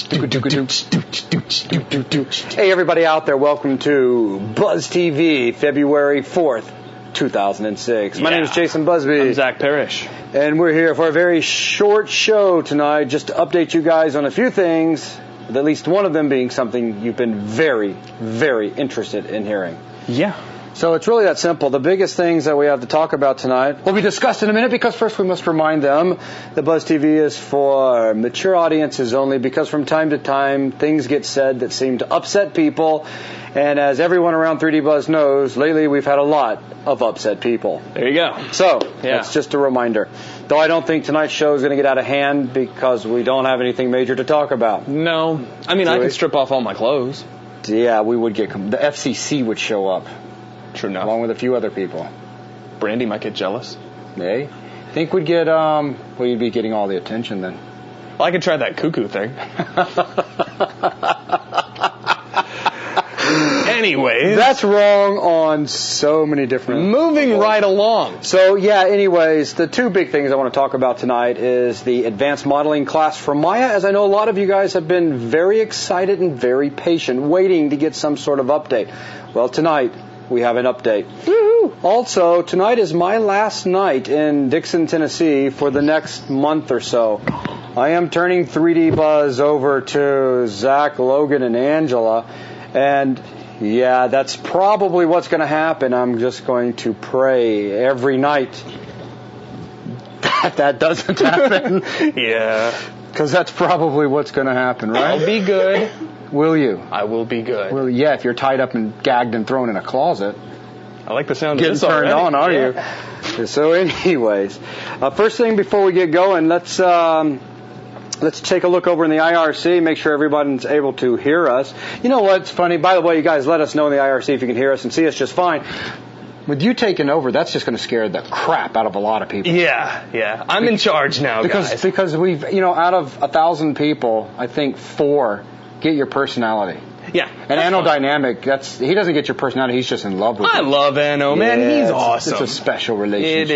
Hey, everybody out there, welcome to BuzzTV, February 4th, 2006. My name is Jason Busby. I'm Zach Parrish. And we're here for a very short show tonight, just to update you guys on a few things, with at least one of them being something you've been very, very interested in hearing. Yeah. So it's really that simple. The biggest things that we have to talk about tonight will be discussed in a minute, because first we must remind them that BuzzTV is for mature audiences only, because from time to time things get said that seem to upset people. And as everyone around 3D Buzz knows, lately we've had a lot of upset people. There you go. So, that's just a reminder. Though I don't think tonight's show is going to get out of hand, because we don't have anything major to talk about. No. I mean, I can strip off all my clothes. Yeah, we would get... The FCC would show up. True enough. Along with a few other people. Brandy might get jealous. Hey? Think we'd get, well, you'd be getting all the attention then. Well, I could try that cuckoo thing. Anyways. That's wrong on so many different... Moving right along. So, anyways, the two big things I want to talk about tonight is the advanced modeling class for Maya, as I know a lot of you guys have been very excited and very patient, waiting to get some sort of update. Well, tonight we have an update. Woo-hoo. Also, tonight is my last night in Dixon, Tennessee for the next month or so. I am turning 3D Buzz over to Zach, Logan, and Angela. And, that's probably what's going to happen. I'm just going to pray every night that doesn't happen. Yeah. Because that's probably what's going to happen, right? I'll be good. Will you? I will be good. Well, if you're tied up and gagged and thrown in a closet. I like the sound of this already. Getting turned on, are you? So anyways, first thing before we get going, let's take a look over in the IRC, make sure everybody's able to hear us. You know what's funny? By the way, you guys let us know in the IRC if you can hear us and see us just fine. With you taking over, that's just going to scare the crap out of a lot of people. Yeah. I'm in charge now, guys. Because we've, out of 1,000 people, I think 4 get your personality. Yeah. And Anno Dynamic, he doesn't get your personality, he's just in love with you. I love Anno, man. He's awesome. It's a special relationship.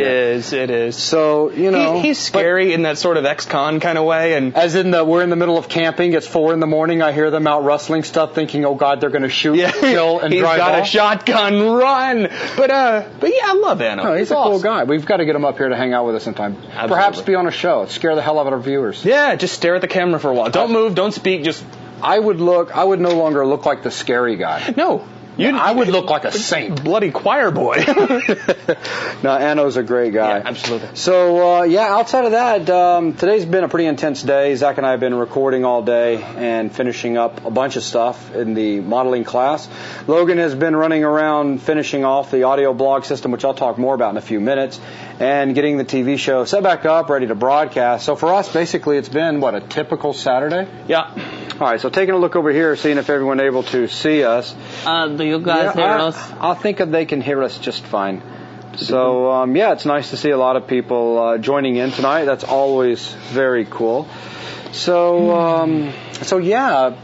It is. So, He's scary in that sort of ex-con kind of way. And as in we're in the middle of camping, it's 4 a.m, I hear them out rustling stuff, thinking, oh God, they're going to shoot, kill, and drive off. He's got a shotgun, run! But I love Anno. No, he's a cool guy. We've got to get him up here to hang out with us sometime. Absolutely. Perhaps be on a show. Scare the hell out of our viewers. Yeah, just stare at the camera for a while. Don't move, don't speak, just... I would no longer look like the scary guy. No. I would look like a saint. Bloody choir boy. No, Anno's a great guy. Yeah, absolutely. So, outside of that, today's been a pretty intense day. Zach and I have been recording all day and finishing up a bunch of stuff in the modeling class. Logan has been running around finishing off the audio blog system, which I'll talk more about in a few minutes, and getting the TV show set back up, ready to broadcast. So for us, basically, it's been, a typical Saturday? Yeah. All right, so taking a look over here, seeing if everyone's able to see us. Do you guys hear us? I think they can hear us just fine. So, it's nice to see a lot of people joining in tonight. That's always very cool. So, a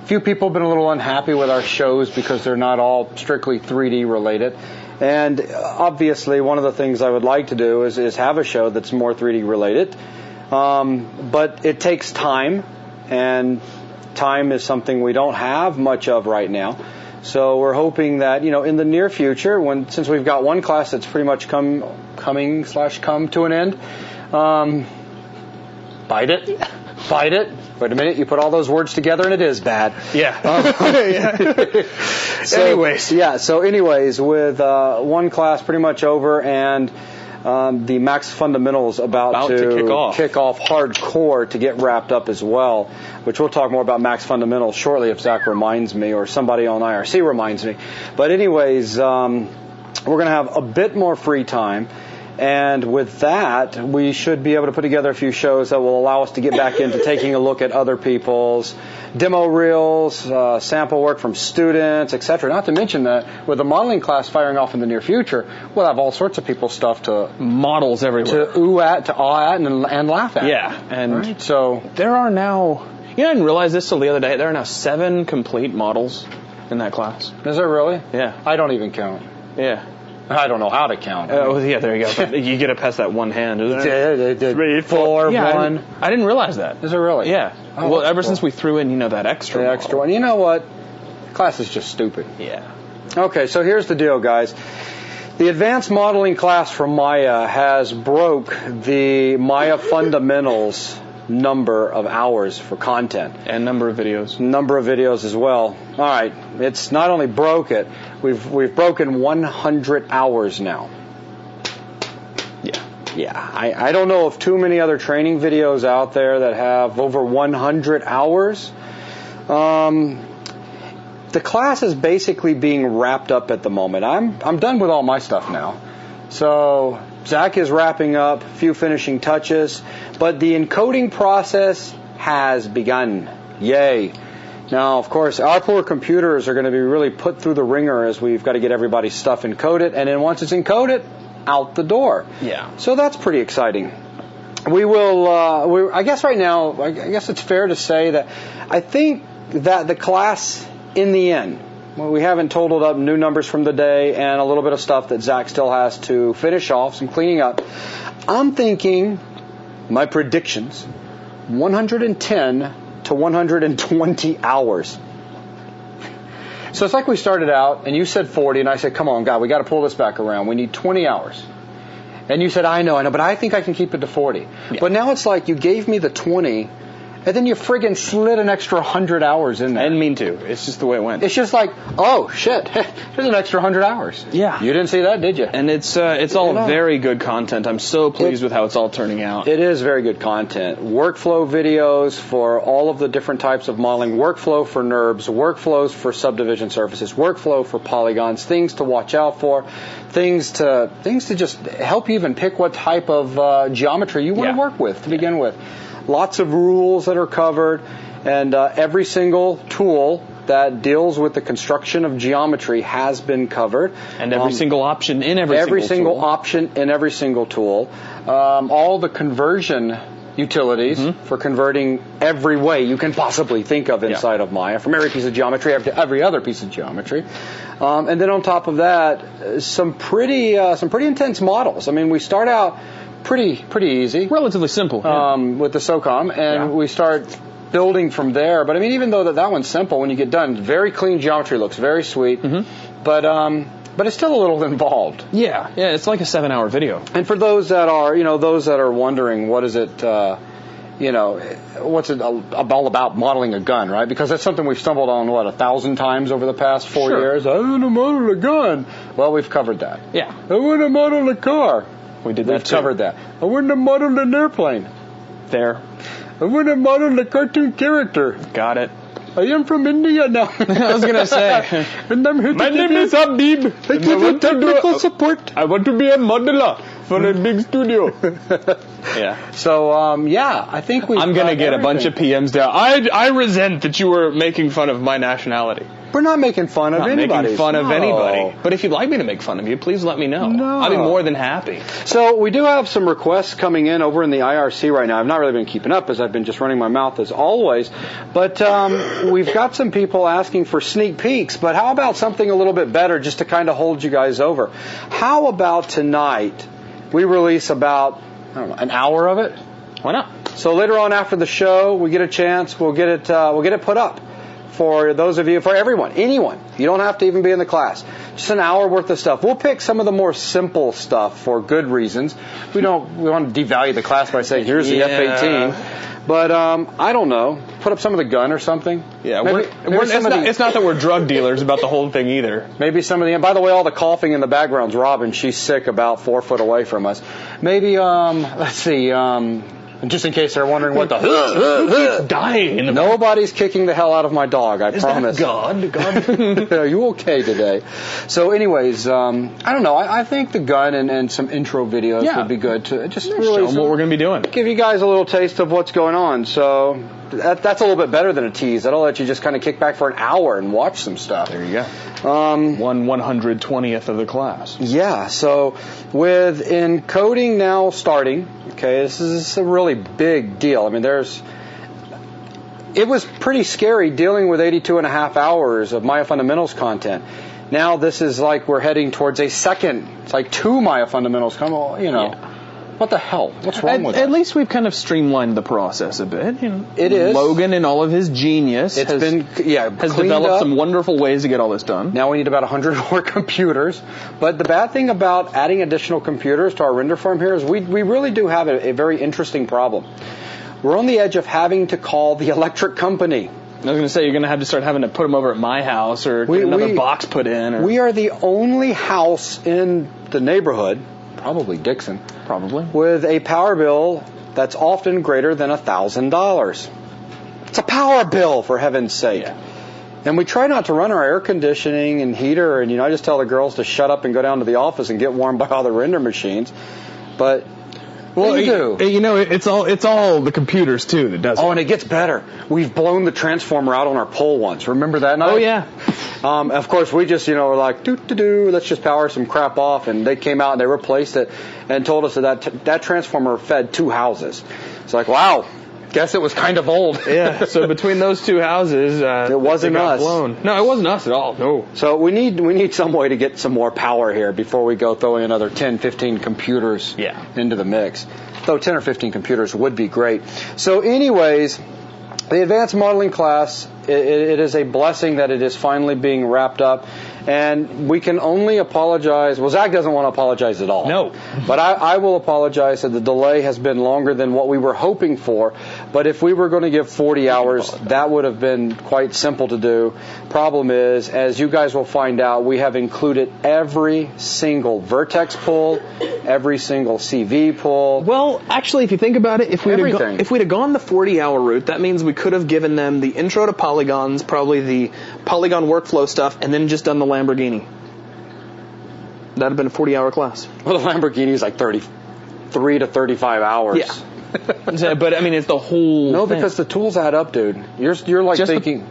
few people have been a little unhappy with our shows because they're not all strictly 3D related. And obviously, one of the things I would like to do is have a show that's more 3D related. But it takes time, and time is something we don't have much of right now. So we're hoping that, in the near future, since we've got one class that's pretty much come to an end, Fight it. Wait a minute, you put all those words together and it is bad. Yeah. Anyways, with one class pretty much over and the Max Fundamentals about to kick off hardcore to get wrapped up as well, which we'll talk more about Max Fundamentals shortly if Zach reminds me or somebody on IRC reminds me. But anyways, we're going to have a bit more free time. And with that, we should be able to put together a few shows that will allow us to get back into taking a look at other people's demo reels, sample work from students, etc. Not to mention that with the modeling class firing off in the near future, we'll have all sorts of people's stuff to models everywhere to ooh at, to awe at, and laugh at. Yeah, and right? So there are now. I didn't realize this till the other day. There are now 7 complete models in that class. Is there really? Yeah. I don't even count. Yeah. I don't know how to count. Oh, yeah, there you go. But you get to pass that one hand, isn't it? 3, 4, Yeah, 1. I didn't realize that. Is it really? Yeah. Oh, well, that's ever cool. since we threw in, that extra. The extra one. You know what? Class is just stupid. Yeah. Okay, so here's the deal, guys. The advanced modeling class from Maya has broke the Maya fundamentals number of hours for content. And number of videos. Number of videos as well. All right, it's not only broke it, we've broken 100 hours now. Yeah, I don't know of too many other training videos out there that have over 100 hours. The class is basically being wrapped up at the moment. I'm done with all my stuff now. So Zach is wrapping up, a few finishing touches, but the encoding process has begun. Yay. Now, of course, our poor computers are going to be really put through the ringer as we've got to get everybody's stuff encoded, and then once it's encoded, out the door. Yeah. So that's pretty exciting. We will, I guess right now, I guess it's fair to say that I think that the class, in the end, well, we haven't totaled up new numbers from the day and a little bit of stuff that Zach still has to finish off, some cleaning up. I'm thinking, my predictions, 110 to 120 hours. So it's like we started out, and you said 40, and I said, come on, God, we got to pull this back around. We need 20 hours. And you said, I know, but I think I can keep it to 40. Yeah. But now it's like you gave me the 20, and then you friggin' slid an extra 100 hours in there. I didn't mean to. It's just the way it went. It's just like, oh, shit, here's an extra 100 hours. Yeah. You didn't see that, did you? And it's all very good content. I'm so pleased with how it's all turning out. It is very good content. Workflow videos for all of the different types of modeling. Workflow for NURBS, workflows for subdivision surfaces, workflow for polygons, things to watch out for, things to just help you even pick what type of geometry you want to work with to begin with. Lots of rules that are covered, and every single tool that deals with the construction of geometry has been covered. And every single option in every single option in every single tool. All the conversion utilities for converting every way you can possibly think of inside of Maya, from every piece of geometry to every other piece of geometry. And then on top of that, some pretty intense models. I mean, we start out pretty easy. Relatively simple. With the SOCOM, and we start building from there. But I mean, even though that one's simple, when you get done, very clean geometry, looks very sweet. But it's still a little involved. Yeah, it's like a 7-hour video. And for those that are wondering, what is it, what's it all about modeling a gun, right? Because that's something we've stumbled on, 1,000 times over the past 4 years. I want to model a gun. Well, we've covered that. Yeah. I want to model a car. We did that We've covered that. I want to model an airplane. There. I want to model a cartoon character. Got it. I am from India now. I was going to say. And I'm here My name is Habib. I give you technical support. I want to be a modeler for a big studio. Yeah. So, I think I'm going to get a bunch of PMs down. I resent that you were making fun of my nationality. We're not making fun of anybody. Not making fun of anybody. But if you'd like me to make fun of you, please let me know. No. I'd be more than happy. So we do have some requests coming in over in the IRC right now. I've not really been keeping up as I've been just running my mouth as always. But we've got some people asking for sneak peeks. But how about something a little bit better just to kind of hold you guys over? How about tonight we release about, an hour of it? Why not? So later on after the show, we get a chance, we'll get it put up. For those of you, for everyone, anyone. You don't have to even be in the class. Just an hour worth of stuff. We'll pick some of the more simple stuff for good reasons. We want to devalue the class by saying, here's the F-18. But, I don't know. Put up some of the gun or something. Yeah, it's not that we're drug dealers about the whole thing either. Maybe some of the, by the way, all the coughing in the background's Robin. She's sick about 4 foot away from us. Maybe, let's see, just in case they're wondering what the who keeps dying. Nobody's kicking the hell out of my dog, I promise. God. Are you okay today? So anyways, I don't know. I think the gun and some intro videos would be good to just really show them what we're going to be doing. Give you guys a little taste of what's going on. So that's a little bit better than a tease. That'll let you just kind of kick back for an hour and watch some stuff. There you go. 1/120th of the class. Yeah. So with encoding now starting, okay, this is a really big deal. I mean, it was pretty scary dealing with 82 and a half hours of Maya Fundamentals content. Now this is like we're heading towards a second. It's like 2 Maya fundamentals. What the hell? What's wrong with it? At least we've kind of streamlined the process a bit. It is. Logan, in all of his genius, has developed some wonderful ways to get all this done. Now we need about 100 more computers. But the bad thing about adding additional computers to our render farm here is we really do have a very interesting problem. We're on the edge of having to call the electric company. I was going to say, you're going to have to start having to put them over at my house or get another box put in. We are the only house in the neighborhood, probably Dixon, with a power bill that's often greater than $1,000. It's a power bill, for heaven's sake. Yeah. And we try not to run our air conditioning and heater, and I just tell the girls to shut up and go down to the office and get warmed by all the render machines. But they do. It's all the computers too that does it. Oh, and it gets better. We've blown the transformer out on our pole once. Remember that night? Oh yeah. Of course, we just were like, let's just power some crap off, and they came out and they replaced it and told us that transformer fed 2 houses. It's like, wow. Guess it was kind of old. Yeah. So between those 2 houses, it wasn't us. Blown. No, it wasn't us at all. No. So we need some way to get some more power here before we go throwing another 10, 15 computers into the mix. Though 10 or 15 computers would be great. So anyways, the advanced modeling class, it is a blessing that it is finally being wrapped up. And we can only apologize. Well, Zach doesn't want to apologize at all. No. But I will apologize that the delay has been longer than what we were hoping for. But if we were going to give 40 hours, that would have been quite simple to do. Problem is, as you guys will find out, we have included every single vertex pull, every single CV pull. Well, actually, if you think about it, if we'd have gone the 40-hour route, that means we could have given them the intro to polygons, probably the polygon workflow stuff, and then just done the Lamborghini. That'd have been a 40-hour class. Well, the Lamborghini is like 33 to 35 hours. Yeah. But, I mean, it's the whole thing. Because the tools add up, dude. You're like thinking...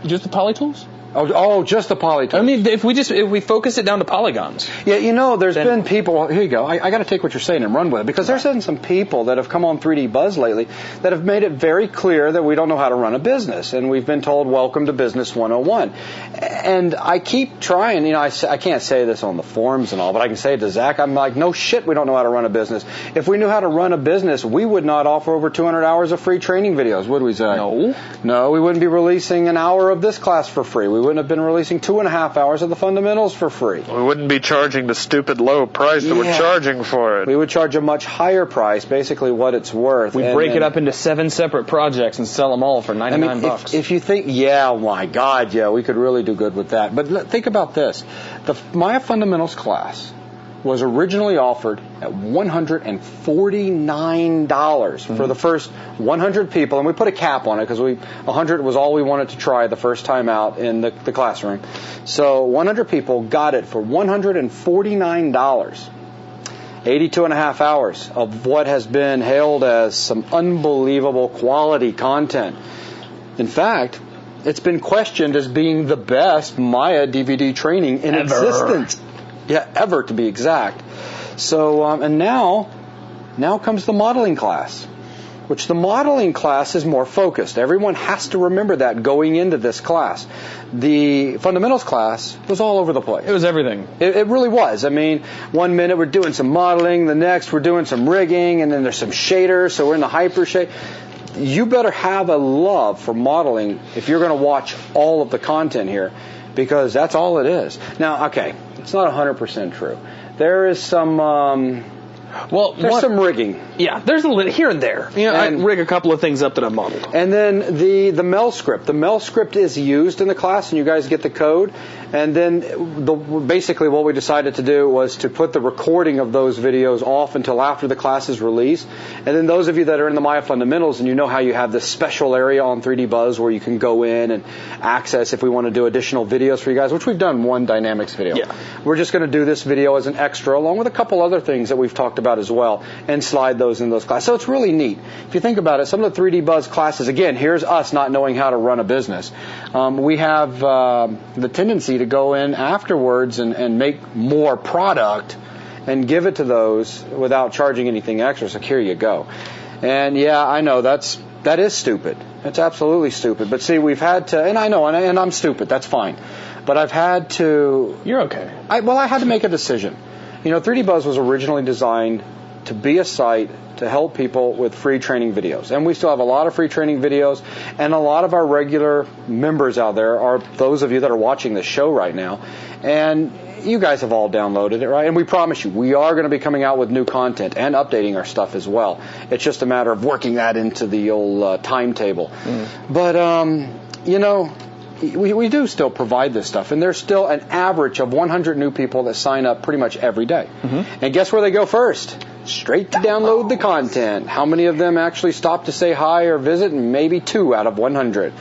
Just the poly tools? Oh, just the poly tools. I mean, if we focus it down to polygons. Yeah, there's been people. Here you go. I got to take what you're saying and run with it, because there's been some people that have come on 3D Buzz lately that have made it very clear that we don't know how to run a business, and we've been told, "Welcome to Business 101." And I keep trying. I can't say this on the forums and all, but I can say it to Zach. I'm like, no shit, we don't know how to run a business. If we knew how to run a business, we would not offer over 200 hours of free training videos, would we, Zach? No, we wouldn't be releasing an hour of this class for free. We wouldn't have been releasing 2.5 hours of the fundamentals for free. We wouldn't be charging the stupid low price that we're charging for it. We would charge a much higher price, basically what it's worth. We break it up into 7 separate projects and sell them all for $99. If you think, oh my God, we could really do good with that. But think about this. The Maya Fundamentals class was originally offered at $149 for the first 100 people, and we put a cap on it because 100 was all we wanted to try the first time out in the classroom. So 100 people got it for $149. 82.5 hours of what has been hailed as some unbelievable quality content. In fact, it's been questioned as being the best Maya DVD training in existence. Ever, to be exact. So, and now comes the modeling class, which the modeling class is more focused. Everyone has to remember that going into this class. The fundamentals class was all over the place. It was everything. It really was. I mean, one minute we're doing some modeling, the next we're doing some rigging, and then there's some shaders, so we're in the hyper shade. You better have a love for modeling if you're going to watch all of the content here, because that's all it is. Now, okay, it's not 100% true. There is some, some rigging. Yeah, there's a little here and there. I rig a couple of things up that I've modeled. And then the mel script. The mel script is used in the class, and you guys get the code. And then basically what we decided to do was to put the recording of those videos off until after the class is released. And then those of you that are in the Maya Fundamentals, and you know how you have this special area on 3D Buzz where you can go in and access if we want to do additional videos for you guys, which we've done one dynamics video. Yeah. We're just going to do this video as an extra, along with a couple other things that we've talked about as well, and slide those in those classes. So it's really neat. If you think about it, some of the 3D Buzz classes, again, here's us not knowing how to run a business. We have the tendency to go in afterwards and make more product and give it to those without charging anything extra. So here you go. And I know that is stupid. It's absolutely stupid. But see, we've had to, and I know, and I'm stupid. That's fine. but I've had to... You're okay. I had to make a decision. 3D Buzz was originally designed to be a site to help people with free training videos. And we still have a lot of free training videos, and a lot of our regular members out there are those of you that are watching this show right now. And you guys have all downloaded it, right? And we promise you, we are going to be coming out with new content and updating our stuff as well. It's just a matter of working that into the old timetable. But, we do still provide this stuff, and there's still an average of 100 new people that sign up pretty much every day. And guess where they go first? Straight to download the content. How many of them actually stop to say hi or visit? Maybe 2 out of 100,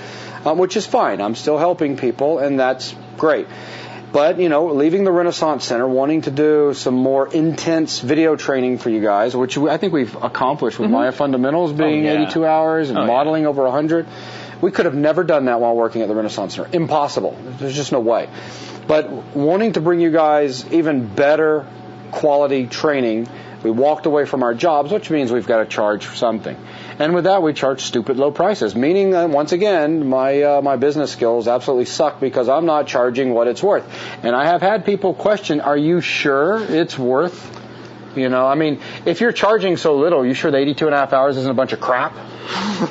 which is fine. I'm still helping people, and that's great. But, leaving the Renaissance Center, wanting to do some more intense video training for you guys, which I think we've accomplished with Maya Fundamentals being 82 hours and modeling over 100. We could have never done that while working at the Renaissance Center. Impossible. There's just no way. But wanting to bring you guys even better quality training, we walked away from our jobs, which means we've got to charge for something. And with that, we charge stupid low prices, meaning that, once again, my business skills absolutely suck because I'm not charging what it's worth. And I have had people question, are you sure it's worth? If you're charging so little, you sure the 82 and a half hours isn't a bunch of crap?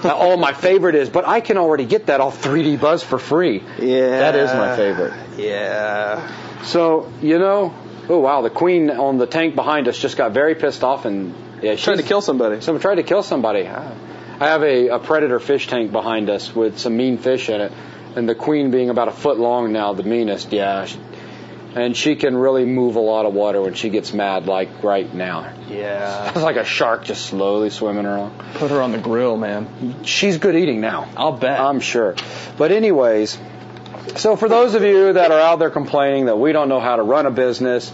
My favorite is, but I can already get that off 3D Buzz for free. Yeah. That is my favorite. Yeah. So, oh wow, the queen on the tank behind us just got very pissed off and tried to kill somebody. Someone tried to kill somebody. I have a predator fish tank behind us with some mean fish in it, and the queen being about a foot long now, the meanest, and she can really move a lot of water when she gets mad, like right now. Yeah. It's like a shark just slowly swimming around. Put her on the grill, man. She's good eating now. I'll bet. I'm sure. But anyways, so for those of you that are out there complaining that we don't know how to run a business,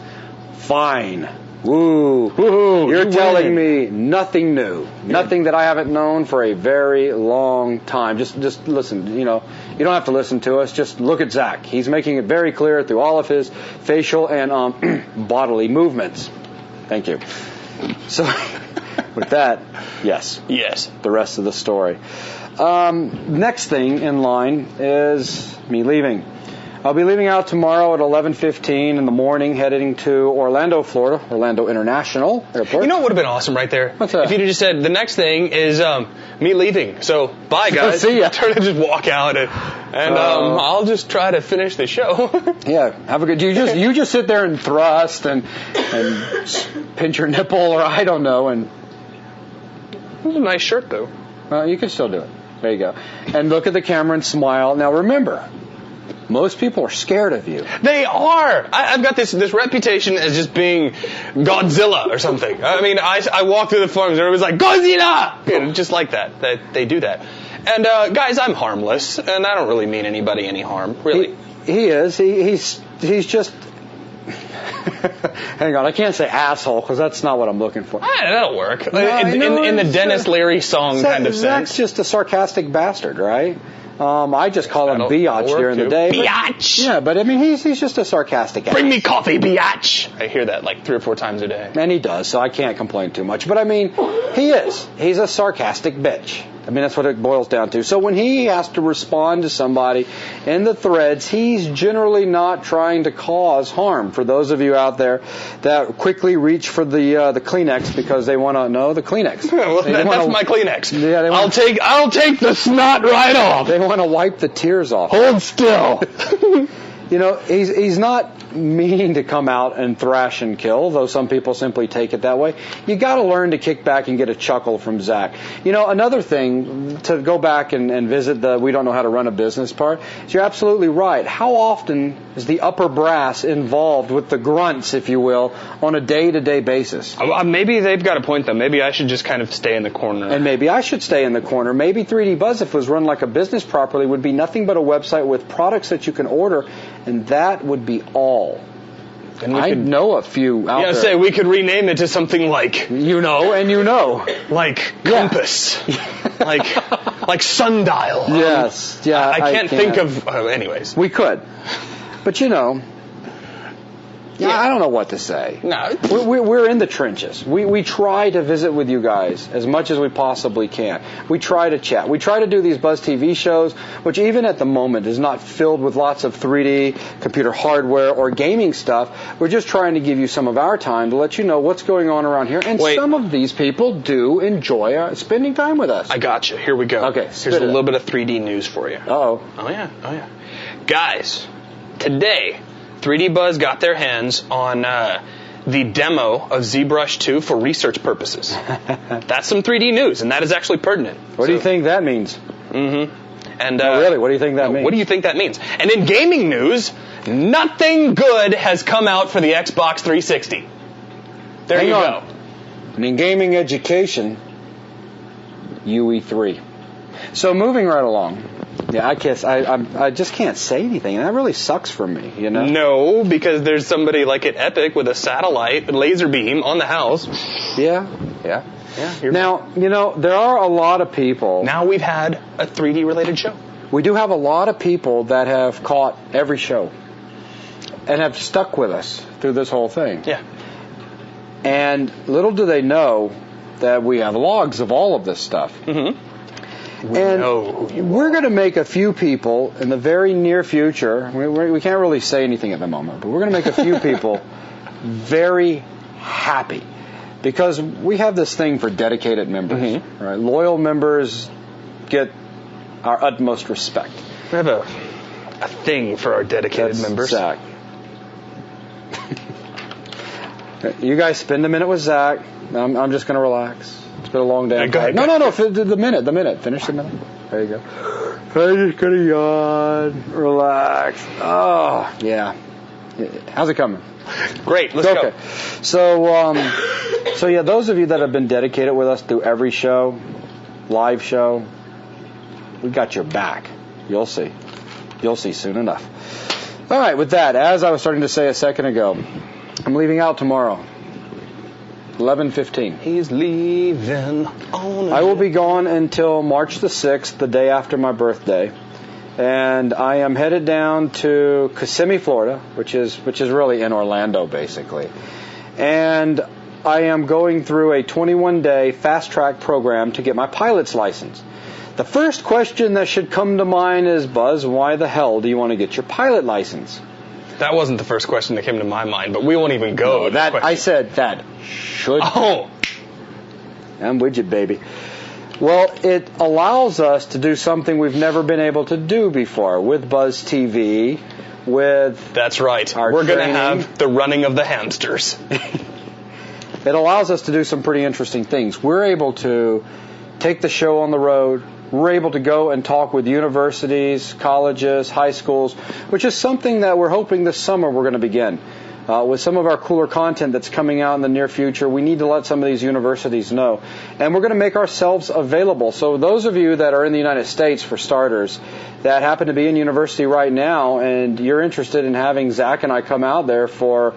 fine. Woo. Woo-hoo. You're telling me nothing new. Nothing that I haven't known for a very long time. Just listen, you don't have to listen to us. Just look at Zach. He's making it very clear through all of his facial and bodily movements. Thank you. So, with that, yes. The rest of the story. Next thing in line is me leaving. I'll be leaving out tomorrow at 11:15 in the morning, heading to Orlando, Florida, Orlando International Airport. You know what would have been awesome right there? What's that? If you'd have just said, the next thing is me leaving. So, bye, guys. See ya. Turn to just walk out, and I'll just try to finish the show. Yeah, have a good... You just sit there and thrust and pinch your nipple, or I don't know, and... It was a nice shirt, though. Well, you can still do it. There you go. And look at the camera and smile. Now, remember... Most people are scared of you. They are. I've got this reputation as just being Godzilla or something. I mean, I walk through the forums and everybody's like, Godzilla! Just like that. They do that. And, guys, I'm harmless, and I don't really mean anybody any harm, really. He is. He's just... Hang on, I can't say asshole, because that's not what I'm looking for. That'll work. In the Dennis Leary song kind of sense. Zach's just a sarcastic bastard, right? I just call him biatch during the day. Biatch! Yeah, but I mean, he's just a sarcastic ass. Bring me coffee, biatch! I hear that like 3 or 4 times a day. And he does, so I can't complain too much. But I mean, he is. He's a sarcastic bitch. I mean, that's what it boils down to. So when he has to respond to somebody in the threads, he's generally not trying to cause harm. For those of you out there that quickly reach for the Kleenex because they want to know the Kleenex. Well, that's my Kleenex. Yeah, I'll take the snot right off. They want to wipe the tears off. Hold still. He's not meaning to come out and thrash and kill, though some people simply take it that way. You got to learn to kick back and get a chuckle from Zach. Another thing, to go back and visit the we don't know how to run a business part, is you're absolutely right. How often is the upper brass involved with the grunts, if you will, on a day-to-day basis? Maybe they've got a point, though. Maybe I should just kind of stay in the corner. And maybe I should stay in the corner. Maybe 3D Buzz, if it was run like a business properly, would be nothing but a website with products that you can order, and that would be all. And I know a few out there. Say we could rename it to something like... Like Compass. like Sundial. Yes. Yeah. I can't think of... anyways. We could. But I don't know what to say. No. We're in the trenches. We try to visit with you guys as much as we possibly can. We try to chat. We try to do these BuzzTV shows, which even at the moment is not filled with lots of 3D computer hardware or gaming stuff. We're just trying to give you some of our time to let you know what's going on around here. And some of these people do enjoy spending time with us. I got you. Here we go. Okay, here's a little bit of 3D news for you. Uh-oh. Oh, yeah. Guys, today, 3D Buzz got their hands on the demo of ZBrush 2 for research purposes. That's some 3D news, and that is actually pertinent. What do you think that means? Mm-hmm. And really, what do you think that means? What do you think that means? And in gaming news, nothing good has come out for the Xbox 360. There you go. And in gaming education, UE3. So moving right along. Yeah, I just can't say anything, and that really sucks for me, you know? No, because there's somebody like at Epic with a satellite laser beam on the house. Yeah. Now, there are a lot of people. Now we've had a 3D related show. We do have a lot of people that have caught every show and have stuck with us through this whole thing. Yeah. And little do they know that we have logs of all of this stuff. Mm-hmm. We're going to make a few people in the very near future, we can't really say anything at the moment, but we're going to make a few people very happy because we have this thing for dedicated members. Mm-hmm. Right? Loyal members get our utmost respect. We have a thing for our dedicated members. Zach. You guys spend a minute with Zach. I'm just going to relax. It's been a long day. Go ahead. No. The minute. Finish the minute. There you go. I'm just gonna yawn. Relax. Oh, yeah. How's it coming? Great. Let's go. So yeah, those of you that have been dedicated with us through every show, live show, we got your back. You'll see. You'll see soon enough. All right. With that, as I was starting to say a second ago, I'm leaving out tomorrow. 11:15. He's leaving on. I will be gone until March the 6th, the day after my birthday, and I am headed down to Kissimmee, Florida, which is really in Orlando, basically. And I am going through a 21-day fast-track program to get my pilot's license. The first question that should come to mind is, Buzz, why the hell do you want to get your pilot license? That wasn't the first question that came to my mind, but we won't even go. No, that I said that should. Oh, I'm with you, baby. Well, it allows us to do something we've never been able to do before with BuzzTV, with that's right. We're going to have the running of the hamsters. It allows us to do some pretty interesting things. We're able to take the show on the road. We're able to go and talk with universities, colleges, high schools, which is something that we're hoping this summer we're going to begin. With some of our cooler content that's coming out in the near future, we need to let some of these universities know. And we're going to make ourselves available. So those of you that are in the United States, for starters, that happen to be in university right now, and you're interested in having Zach and I come out there for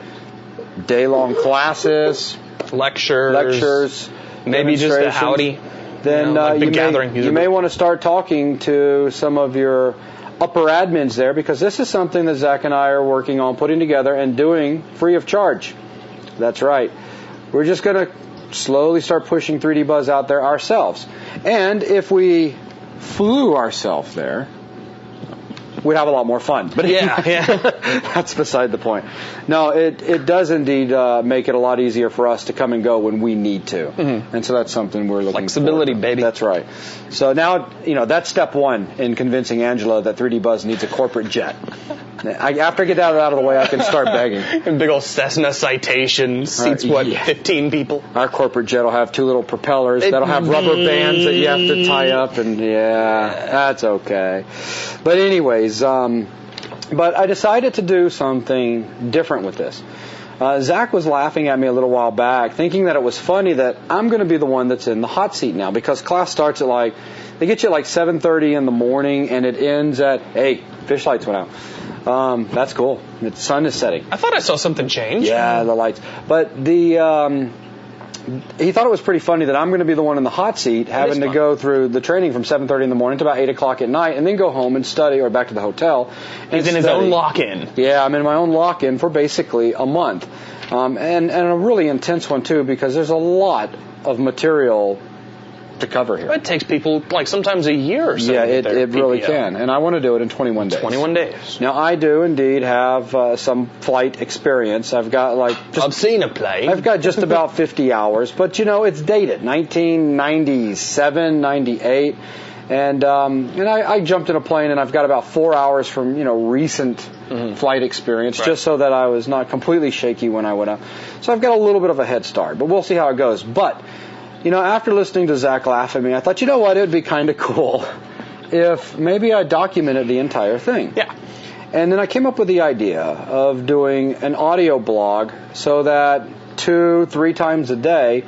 day-long classes, lectures, maybe just a howdy. Then you may want to start talking to some of your upper admins there, because this is something that Zach and I are working on putting together and doing free of charge. That's right. We're just going to slowly start pushing 3D Buzz out there ourselves. And if we flew ourselves there, we'd have a lot more fun. But yeah. That's beside the point. No, it does indeed make it a lot easier for us to come and go when we need to. Mm-hmm. And so that's something we're looking flexibility, baby. That's right. So now, that's step one in convincing Angela that 3D Buzz needs a corporate jet. After I get that out of the way, I can start begging. A big old Cessna Citation seats 15 people. Our corporate jet will have two little propellers that'll have rubber bands that you have to tie up, and that's okay. But anyways, but I decided to do something different with this. Zach was laughing at me a little while back, thinking that it was funny that I'm going to be the one that's in the hot seat now, because class starts at they get you at 7:30 in the morning, and it ends at, fish lights went out. That's cool. The sun is setting. I thought I saw something change. Yeah, the lights. But he thought it was pretty funny that I'm going to be the one in the hot seat, having to go through the training from 7:30 in the morning to about 8 o'clock at night, and then go home and study, or back to the hotel. He's in his own lock-in. Yeah, I'm in my own lock-in for basically a month, and a really intense one too, because there's a lot of material to cover here. It takes people like sometimes a year or so. Yeah, it really can, and I want to do it in 21 days. 21 days. Now I do indeed have some flight experience. I've got I've seen a plane. I've got just about 50 hours, but it's dated, 1997, 98, and I jumped in a plane, and I've got about 4 hours from recent flight experience, just so that I was not completely shaky when I went up. So I've got a little bit of a head start, but we'll see how it goes. But after listening to Zach laugh at me, I thought, it would be kind of cool if maybe I documented the entire thing. Yeah. And then I came up with the idea of doing an audio blog so that 2-3 times a day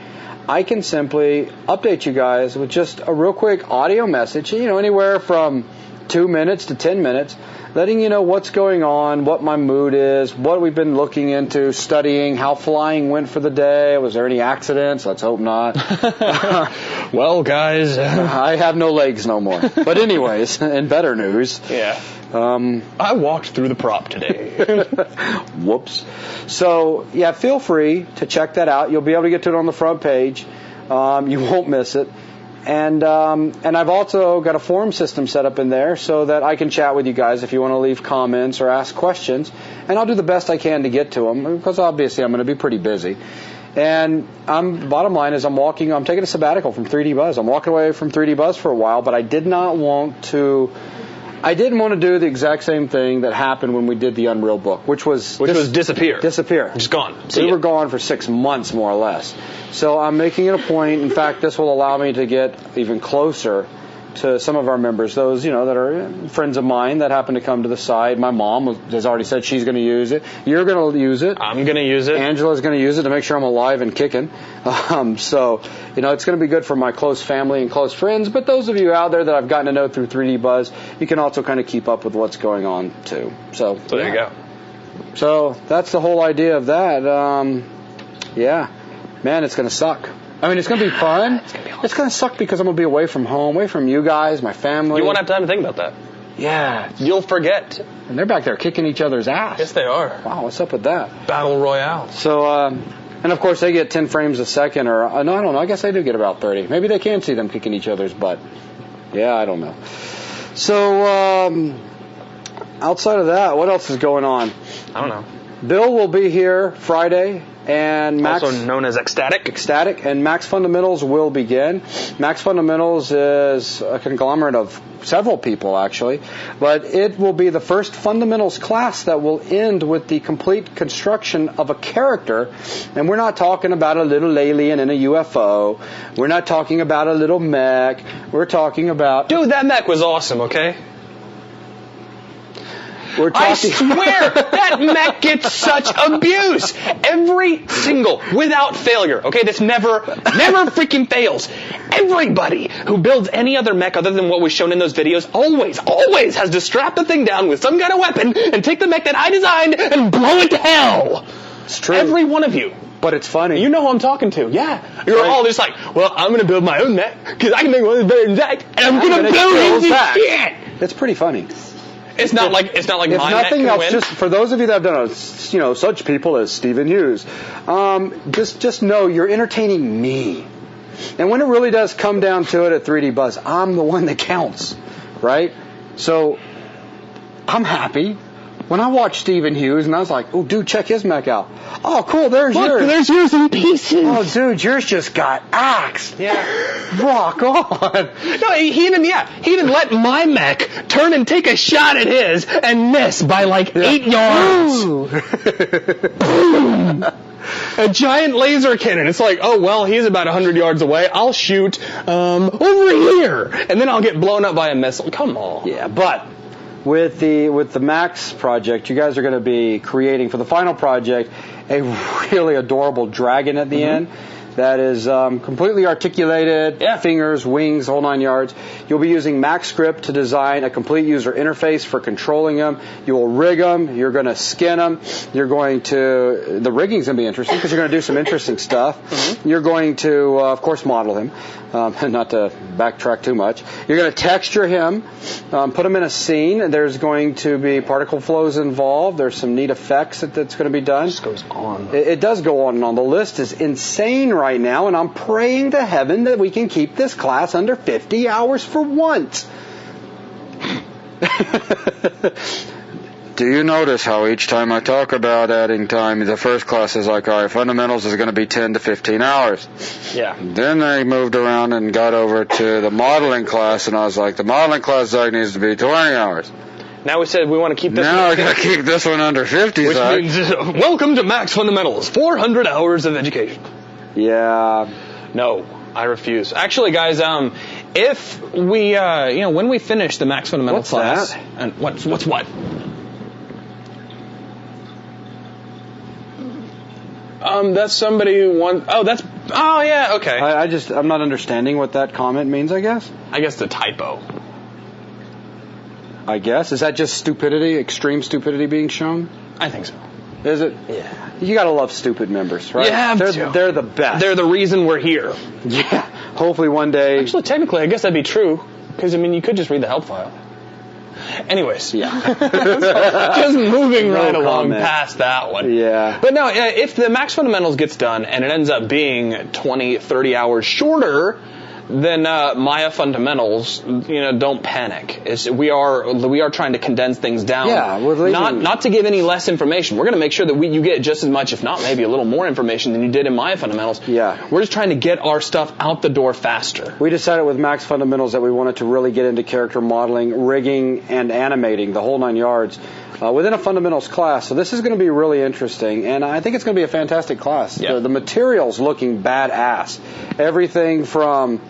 I can simply update you guys with just a real quick audio message, anywhere from 2 minutes to 10 minutes, letting you know what's going on, what my mood is, what we've been looking into, studying, how flying went for the day. Was there any accidents? Let's hope not. Well, guys, I have no legs no more. But anyways, in better news. Yeah. I walked through the prop today. Whoops. So, yeah, feel free to check that out. You'll be able to get to it on the front page. You won't miss it. And I've also got a forum system set up in there so that I can chat with you guys if you want to leave comments or ask questions. And I'll do the best I can to get to them, because obviously I'm going to be pretty busy. And bottom line is I'm taking a sabbatical from 3D Buzz. I'm walking away from 3D Buzz for a while, but I didn't want to do the exact same thing that happened when we did the Unreal book, which was disappear. Disappear. Just gone. We were gone for 6 months, more or less. So I'm making it a point. In fact, this will allow me to get even closer to some of our members, those, that are friends of mine that happen to come to the site. My mom has already said she's going to use it. You're going to use it. I'm going to use it. Angela's going to use it to make sure I'm alive and kicking. So, it's going to be good for my close family and close friends. But those of you out there that I've gotten to know through 3D Buzz, you can also kind of keep up with what's going on, too. So there you go. So that's the whole idea of that. Yeah. Man, it's going to suck. I mean, it's going to be fun. It's going to suck because I'm going to be away from home, away from you guys, my family. You won't have time to think about that. Yeah. You'll forget. And they're back there kicking each other's ass. Yes, they are. Wow, what's up with that? Battle Royale. So, and of course they get 10 frames a second, or, no, I don't know, I guess they do get about 30. Maybe they can see them kicking each other's butt. Yeah, I don't know. So, outside of that, what else is going on? I don't know. Bill will be here Friday, and Max, also known as Ecstatic, and Max Fundamentals will begin. Max Fundamentals is a conglomerate of several people, actually, but it will be the first fundamentals class that will end with the complete construction of a character. And we're not talking about a little alien in a UFO. We're not talking about a little mech. We're talking about... Dude, that mech was awesome, okay? I swear, that mech gets such abuse. Every single, without failure. Okay, this never freaking fails. Everybody who builds any other mech other than what was shown in those videos always has to strap the thing down with some kind of weapon and take the mech that I designed and blow it to hell. It's true. Every one of you. But it's funny. You know who I'm talking to. Yeah. You're all just like, well, I'm going to build my own mech because I can make one that's better than that, and I'm going to blow him to shit. It's pretty funny. It's not like if my nothing can else, win. just for those of you that have done it, such people as Stephen Hughes, just know you're entertaining me. And when it really does come down to it at 3D Buzz, I'm the one that counts, right? So I'm happy. When I watched Stephen Hughes, and I was like, oh, dude, check his mech out. Oh, cool, there's yours. Look, there's yours in pieces. Oh, dude, yours just got axed. Yeah. Rock on. No, he even let my mech turn and take a shot at his and miss by like 8 yards. Boom. A giant laser cannon. It's like, oh, well, he's about 100 yards away. I'll shoot over here. And then I'll get blown up by a missile. Come on. Yeah, but... With the Max project, you guys are going to be creating, for the final project, a really adorable dragon at the end that is completely articulated, fingers, wings, whole 9 yards. You'll be using MaxScript to design a complete user interface for controlling them. You will rig them. You're going to skin them. The rigging's going to be interesting because you're going to do some interesting stuff. Mm-hmm. You're going to, of course, model him. Not to backtrack too much. You're going to texture him, put him in a scene. There's going to be particle flows involved. There's some neat effects that's going to be done. It just goes on. It does go on and on. The list is insane right now, and I'm praying to heaven that we can keep this class under 50 hours for once. Do you notice how each time I talk about adding time, the first class is like, all right, fundamentals is going to be 10 to 15 hours. Yeah. Then they moved around and got over to the modeling class, and I was like, the modeling class needs to be 20 hours. Now we said we want to keep this. Now I got to keep this one under 50. Which means, welcome to Max Fundamentals, 400 hours of education. Yeah. No, I refuse. Actually, guys, if we, when we finish the Max Fundamentals class, that? And what's what? That's somebody who wants. Oh yeah, okay. I'm not understanding what that comment means. I guess the typo. I guess is that just stupidity, extreme stupidity being shown? I think so. Is it? Yeah. You gotta love stupid members, right? You have to. They're the best. They're the reason we're here. Yeah. Hopefully one day. Actually, technically, I guess that'd be true because you could just read the help file. Anyways, yeah. Just moving right along comment. past that one. Yeah. But no, if the Max Fundamentals gets done and it ends up being 20, 30 hours shorter than Maya Fundamentals, don't panic. We are trying to condense things down. Yeah, we're leaving. Not to give any less information. We're going to make sure that you get just as much, if not maybe a little more information than you did in Maya Fundamentals. Yeah. We're just trying to get our stuff out the door faster. We decided with Max Fundamentals that we wanted to really get into character modeling, rigging, and animating, the whole 9 yards, within a fundamentals class. So this is going to be really interesting, and I think it's going to be a fantastic class. Yeah. The material's looking badass. Everything from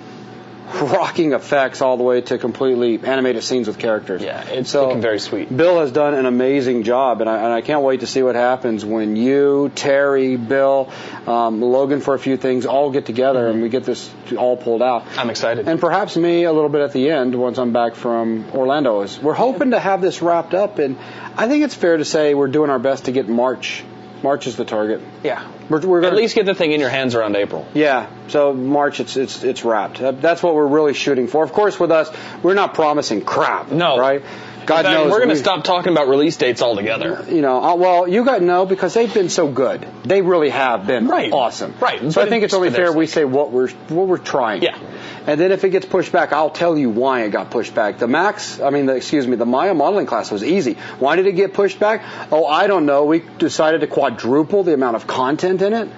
rocking effects all the way to completely animated scenes with characters. Yeah, it's looking very sweet. Bill has done an amazing job, and I can't wait to see what happens when you, Terry, Bill, Logan for a few things all get together and we get this all pulled out. I'm excited. And perhaps me a little bit at the end once I'm back from Orlando. We're hoping to have this wrapped up, and I think it's fair to say we're doing our best to get March. March is the target. Yeah. We're gonna, at least get the thing in your hands around April. Yeah. So March, it's wrapped. That's what we're really shooting for. Of course, with us, we're not promising crap. No. Right? God knows. We're going to stop talking about release dates altogether. Well, you got to know because they've been so good. They really have been awesome. Right. So I think it's only fair we say what we're trying. Yeah. And then if it gets pushed back, I'll tell you why it got pushed back. The Maya modeling class was easy. Why did it get pushed back? Oh, I don't know. We decided to quadruple the amount of content in it.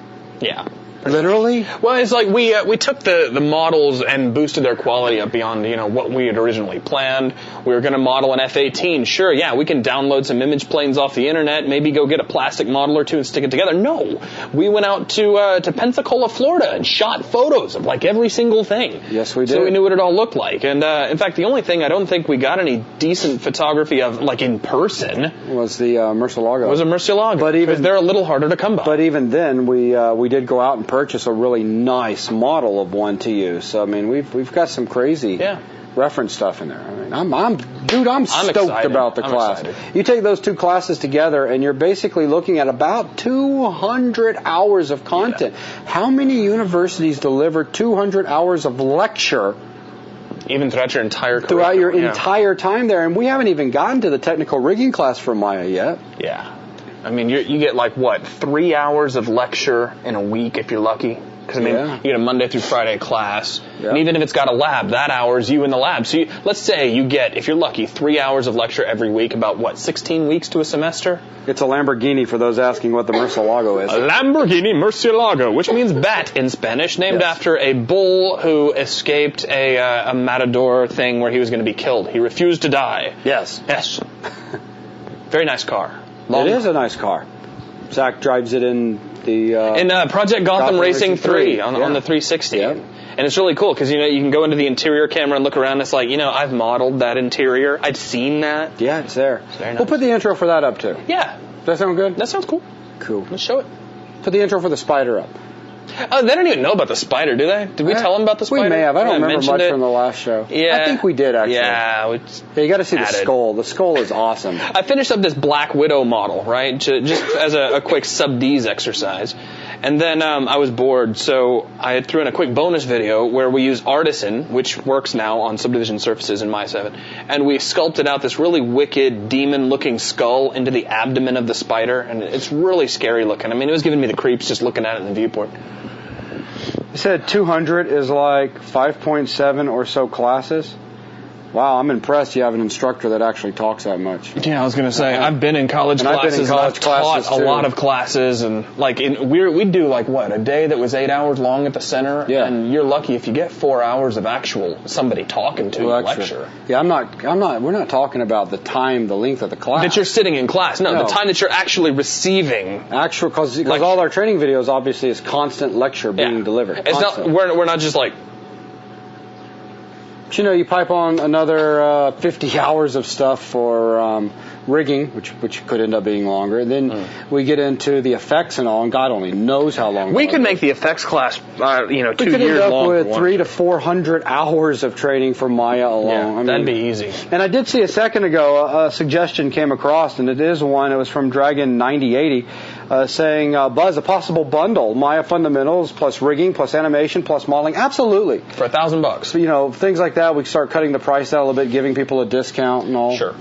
Yeah. Literally? Well, it's like we took the models and boosted their quality up beyond what we had originally planned. We were going to model an F-18. Sure, yeah, we can download some image planes off the internet, maybe go get a plastic model or two and stick it together. No, we went out to Pensacola, Florida, and shot photos of like every single thing. Yes, we did. So we knew what it all looked like. And in fact, the only thing I don't think we got any decent photography of, like in person, was the Murcielago. Was a Murcielago. But even they're a little harder to come by. But even then, we did go out and purchase a really nice model of one to use. So I mean, we've got some crazy reference stuff in there. I mean, I'm stoked excited. about the class. Excited. You take those two classes together, and you're basically looking at about 200 hours of content. Yeah. How many universities deliver 200 hours of lecture? Even throughout your entire career. Throughout your entire time there, and we haven't even gotten to the technical rigging class for Maya yet. Yeah. I mean, you get like, 3 hours of lecture in a week if you're lucky? Because, you get a Monday through Friday class. Yeah. And even if it's got a lab, that hour is you in the lab. So let's say you get, if you're lucky, 3 hours of lecture every week, about 16 weeks to a semester? It's a Lamborghini for those asking what the Murcielago is. A Lamborghini Murcielago, which means bat in Spanish, named after a bull who escaped a matador thing where he was going to be killed. He refused to die. Yes. Yes. Very nice car. It is a nice car. Zach drives it in the... in Project Gotham Racing 3 on the 360. Yeah. And it's really cool because, you can go into the interior camera and look around. And it's like, I've modeled that interior. I've seen that. Yeah, it's there. It's very nice. We'll put the intro for that up, too. Yeah. Does that sound good? That sounds cool. Cool. Let's show it. Put the intro for the spider up. They don't even know about the spider, do they? Did we tell them about the spider? We may have. I don't remember much from the last show. Yeah. I think we did, actually. Yeah. You got to see the skull. The skull is awesome. I finished up this Black Widow model, right? Just as a quick sub-D's exercise. And then I was bored, so I threw in a quick bonus video where we use Artisan, which works now on subdivision surfaces in My 7, and we sculpted out this really wicked, demon-looking skull into the abdomen of the spider, and it's really scary looking. I mean, it was giving me the creeps just looking at it in the viewport. You said 200 is like 5.7 or so classes? Wow, I'm impressed you have an instructor that actually talks that much. Yeah, I was going to say, I've been in college classes, and I've taught a lot of classes, and like we do like what, a day that was 8 hours long at the center, and you're lucky if you get 4 hours of actual somebody talking to you lecture. Yeah, we're not talking about the time, the length of the class. That you're sitting in class. No, the time that you're actually receiving. Because all our training videos obviously is constant lecture being delivered. It's not, we're not just like, but, you pipe on another 50 hours of stuff for rigging, which could end up being longer. And then we get into the effects and all, and God only knows how long. We could make the effects class, 2 years long. We could end up with 300 to 400 hours of training for Maya alone. Yeah, that'd be easy. And I did see a second ago a suggestion came across, and it is one. It was from Dragon 9080. Saying, Buzz, a possible bundle, Maya fundamentals plus rigging plus animation plus modeling. Absolutely. For $1,000. So, things like that, we start cutting the price down a little bit, giving people a discount and all. Sure.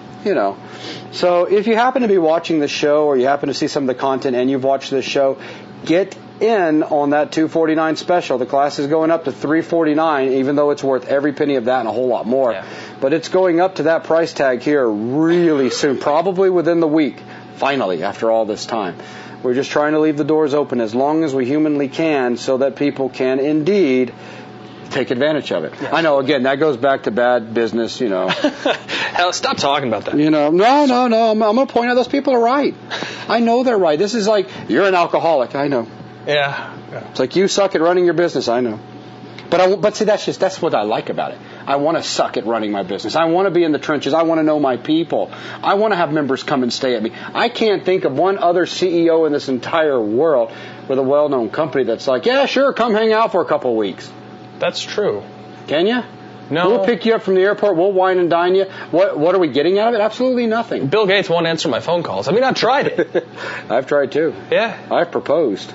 So if you happen to be watching the show or you happen to see some of the content and you've watched this show, get in on that $249 special. The class is going up to $349, even though it's worth every penny of that and a whole lot more. Yeah. But it's going up to that price tag here really soon, probably within the week, finally, after all this time. We're just trying to leave the doors open as long as we humanly can so that people can indeed take advantage of it. Yes. I know, again, that goes back to bad business, Hell, stop talking about that. No. I'm going to point out those people are right. I know they're right. This is like, you're an alcoholic. I know. Yeah. It's like you suck at running your business. I know. But see, that's what I like about it. I want to suck at running my business. I want to be in the trenches. I want to know my people. I want to have members come and stay at me. I can't think of one other CEO in this entire world with a well-known company that's like, yeah, sure, come hang out for a couple of weeks. That's true. Can you? No. We'll pick you up from the airport. We'll wine and dine you. What are we getting out of it? Absolutely nothing. Bill Gates won't answer my phone calls. I mean, I've tried it. I've tried too. Yeah. I've proposed.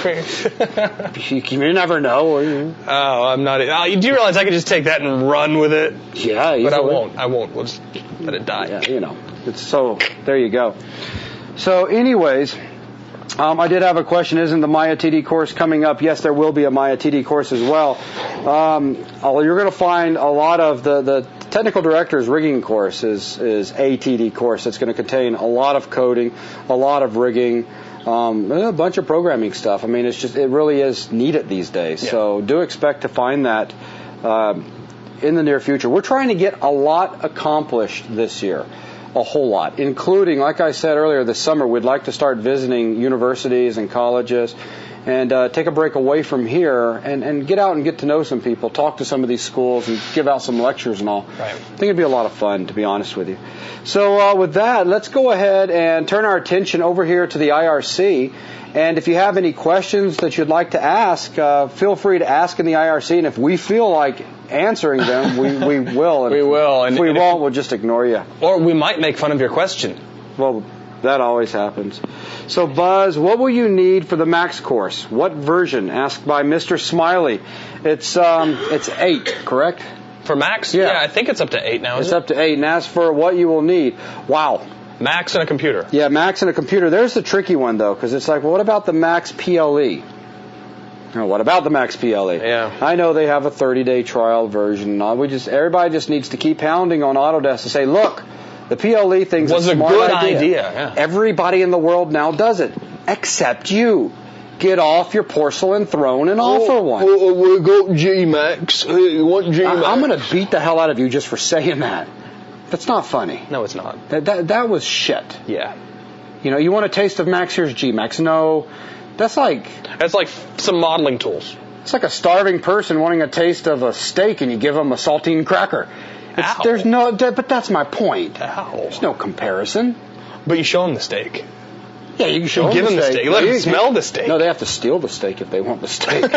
You never know. Oh, I'm not. Do you realize I could just take that and run with it? Yeah, easily. But I won't. We'll just let it die. Yeah, there you go. So, anyways, I did have a question. Isn't the Maya TD course coming up? Yes, there will be a Maya TD course as well. You're going to find a lot of the technical director's rigging course is a TD course that's going to contain a lot of coding, a lot of rigging, a bunch of programming stuff. I mean, it really is needed these days. Yeah. So do expect to find that in the near future. We're trying to get a lot accomplished this year. A whole lot, including, like I said earlier, this summer, we'd like to start visiting universities and colleges and take a break away from here and get out and get to know some people, talk to some of these schools and give out some lectures and all. Right. I think it'd be a lot of fun, to be honest with you. So with that, let's go ahead and turn our attention over here to the IRC. And if you have any questions that you'd like to ask, feel free to ask in the IRC. And if we feel like answering them, we will. And we will. If we won't, we'll just ignore you. Or we might make fun of your question. Well, that always happens. So, Buzz, what will you need for the Max course? What version? Asked by Mr. Smiley. It's 8, correct? For Max? Yeah, I think it's up to 8 now. It's up to 8. And as for what you will need, wow. Max and a computer. Yeah, Max and a computer. There's the tricky one, though, because it's like, well, what about the Max PLE? Oh, what about the Max PLE? Yeah. I know they have a 30-day trial version. Everybody just needs to keep pounding on Autodesk to say, look, the PLE thing's a smart good idea. Yeah. Everybody in the world now does it, except you. Get off your porcelain throne and offer one. We got G-Max. You want G-Max? I'm going to beat the hell out of you just for saying that. That's not funny. No, it's not. That was shit. Yeah. You want a taste of Max? Here's G-Max. No, that's like some modeling tools. It's like a starving person wanting a taste of a steak, and you give them a saltine cracker. Ow. But that's my point. Ow. There's no comparison. But you show them the steak. Yeah, you can show give them the steak. Let them you smell the steak. No, they have to steal the steak if they want the steak.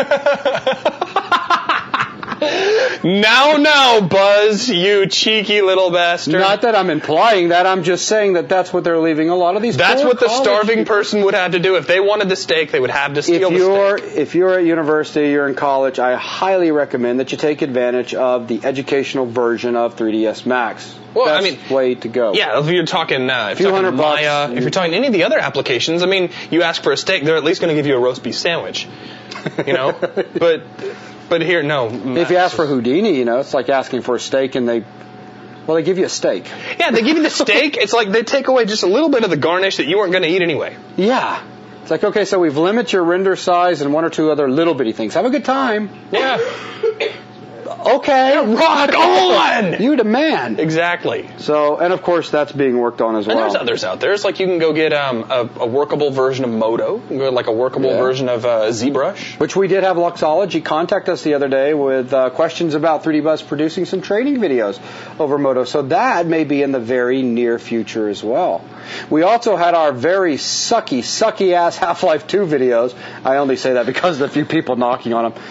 Now, Buzz, you cheeky little bastard. Not that I'm implying that. I'm just saying that that's what they're leaving a lot of these. That's what the college starving people. person would have to do. If they wanted the steak, they would have to steal the steak. If you're at university, you're in college, I highly recommend that you take advantage of the educational version of 3ds Max. Well, That's I mean, the way to go. Yeah, if you're talking, if you're talking Maya, if you're talking any of the other applications, I mean, you ask for a steak, they're at least going to give you a roast beef sandwich, you know. But here, no. If you ask for Houdini, it's like asking for a steak, and they give you a steak. Yeah, they give you the steak. It's like they take away just a little bit of the garnish that you weren't going to eat anyway. Yeah. It's like, okay, so we've limited your render size and one or two other little bitty things. Have a good time. Yeah. Okay. Rock on! You demand. Exactly. So, and of course, that's being worked on as well. And there's others out there. It's like you can go get a workable version of Modo. You can go like a workable version of ZBrush. Which we did have Luxology contact us the other day with questions about 3D Buzz producing some training videos over Modo. So that may be in the very near future as well. We also had our very sucky ass Half-Life 2 videos. I only say that because of the few people knocking on them.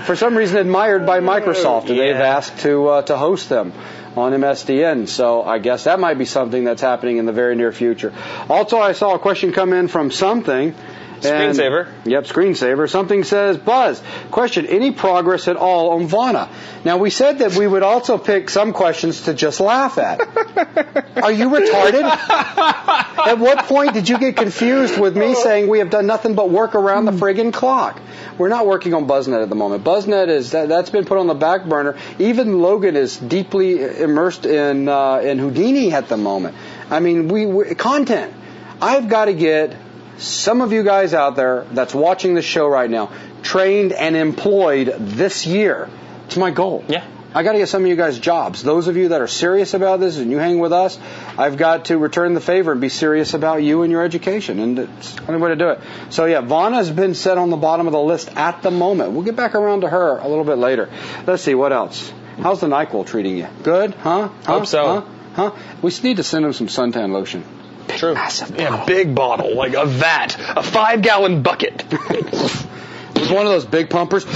For some reason admired by Microsoft, and they've asked to host them on MSDN. So I guess that might be something that's happening in the very near future. Also, I saw a question come in from something. Screensaver. Yep, Screensaver. Something says, Buzz, question, any progress at all on Vana? Now, we said that we would also pick some questions to just laugh at. Are you retarded? At what point did you get confused with me saying we have done nothing but work around the friggin' clock? We're not working on BuzzNet at the moment. BuzzNet that's been put on the back burner. Even Logan is deeply immersed in Houdini at the moment. I mean, we content. I've got to get some of you guys out there that's watching the show right now trained and employed this year. It's my goal. Yeah. I got to get some of you guys jobs. Those of you that are serious about this and you hang with us, I've got to return the favor and be serious about you and your education. And it's the only way to do it. So yeah, Vana has been set on the bottom of the list at the moment. We'll get back around to her a little bit later. Let's see, what else? How's the NyQuil treating you? Good? Huh? Hope so. Huh? We need to send him some suntan lotion. True. Massive bottle. Yeah, big bottle, like a vat, a 5-gallon bucket. With one of those big pumpers.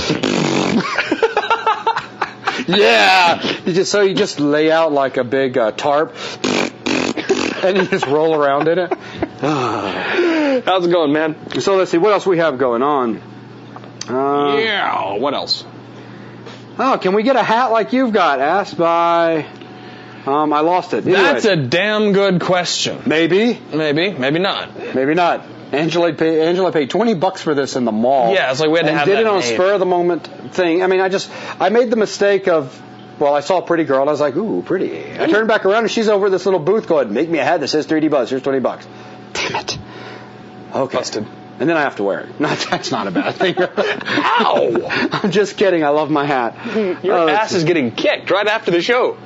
Yeah. You just lay out like a big tarp, and you just roll around in it. How's it going, man? So let's see what else we have going on. Yeah. What else? Oh, can we get a hat like you've got? Asked by. I lost it. Anyway. That's a damn good question. Maybe not. Maybe not. Angela paid $20 for this in the mall. Yeah, it's like we had to have did that it on made. spur of the moment thing. I mean, I made the mistake of, I saw a pretty girl and I was like, ooh, pretty. I turned back around and she's over at this little booth going, make me a hat that says 3D Buzz. Here's $20. Damn it. Okay. Busted. And then I have to wear it. That's not a bad thing. Ow! I'm just kidding. I love my hat. Your ass is getting kicked right after the show.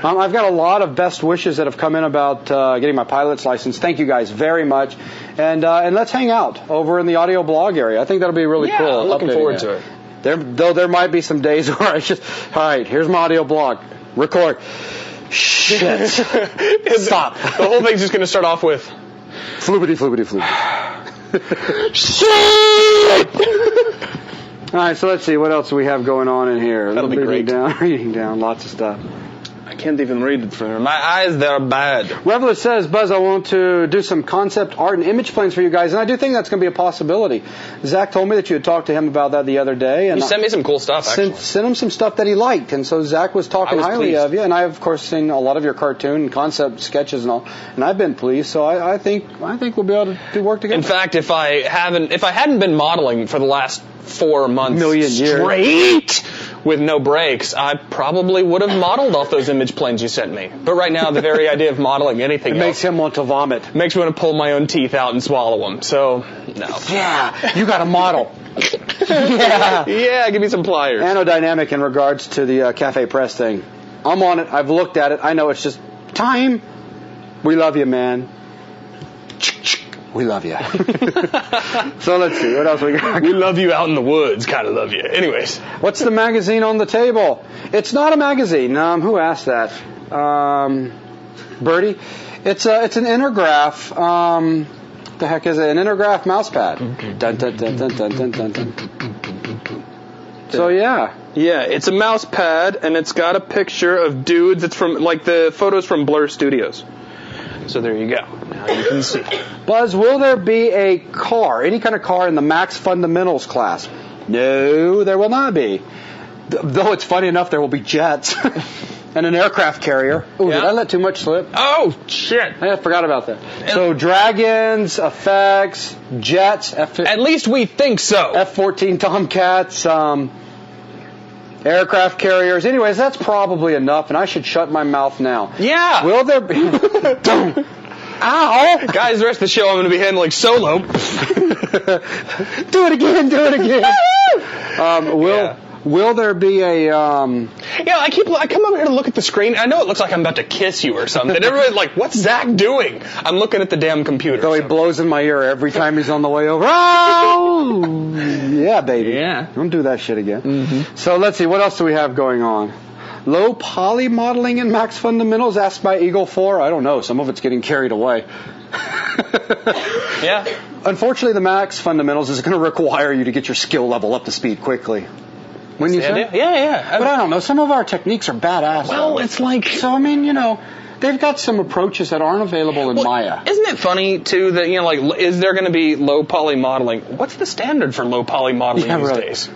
I've got a lot of best wishes that have come in about getting my pilot's license. Thank you guys very much. And let's hang out over in the audio blog area. I think that'll be really cool. I'm looking forward to it. There might be some days where I just, all right, here's my audio blog. Record. Shit. Stop. The whole thing's just going to start off with floobity. shit. All right, so let's see what else we have going on in here. That'll be great. Reading down, lots of stuff. I can't even read it from here. My eyes, they're bad. Reveler says, Buzz, I want to do some concept art and image planes for you guys, and I do think that's going to be a possibility. Zach told me that you had talked to him about that the other day. And you sent me some cool stuff, actually. Sent him some stuff that he liked, and so Zach was talking highly of you, and I have, of course, seen a lot of your cartoon and concept sketches and all, and I've been pleased, so I think we'll be able to do work together. In fact, if I hadn't been modeling for the last 4 months straight with no breaks, I probably would have modeled off those image planes you sent me. But right now, the very idea of modeling anything else makes him want to vomit. Makes me want to pull my own teeth out and swallow them. So, no. Yeah, you got a model. Yeah, give me some pliers. Anodynamic in regards to the Cafe Press thing. I'm on it. I've looked at it. I know it's just time. We love you, man. We love you. So let's see. What else we got? We love you out in the woods. Kind of love you. Anyways. What's the magazine on the table? It's not a magazine. Who asked that? Birdie. It's an intergraph The heck is it? An Intergraph mouse pad. Dun, dun, dun, dun, dun, dun, dun, dun. So yeah. Yeah, it's a mouse pad, and it's got a picture of dudes. It's from, like, the photos from Blur Studios. So there you go. Now you can see. Buzz, will there be a car, any kind of car in the Max Fundamentals class? No, there will not be. Though it's funny enough, there will be jets and an aircraft carrier. Ooh, did I let too much slip? Oh, shit. I forgot about that. So dragons, effects, jets. At least we think so. F-14 Tomcats, aircraft carriers. Anyways, that's probably enough, and I should shut my mouth now. Yeah. Will there be... Don't. Ow! Guys, the rest of the show I'm going to be handling solo. Do it again, do it again. Will there be a... Yeah, I come over here to look at the screen. I know it looks like I'm about to kiss you or something. Everybody's like, what's Zach doing? I'm looking at the damn computer. So he blows in my ear every time he's on the way over. Oh! Yeah, baby. Yeah. Don't do that shit again. Mm-hmm. So let's see, what else do we have going on? Low poly modeling in Max Fundamentals, asked by Eagle 4. I don't know. Some of it's getting carried away. Yeah. Unfortunately, the Max Fundamentals is going to require you to get your skill level up to speed quickly. When you say? Yeah. But I don't know. Some of our techniques are badass. Well, it's like... So, I mean, they've got some approaches that aren't available in Maya. Isn't it funny, too, that, is there going to be low poly modeling? What's the standard for low poly modeling these days?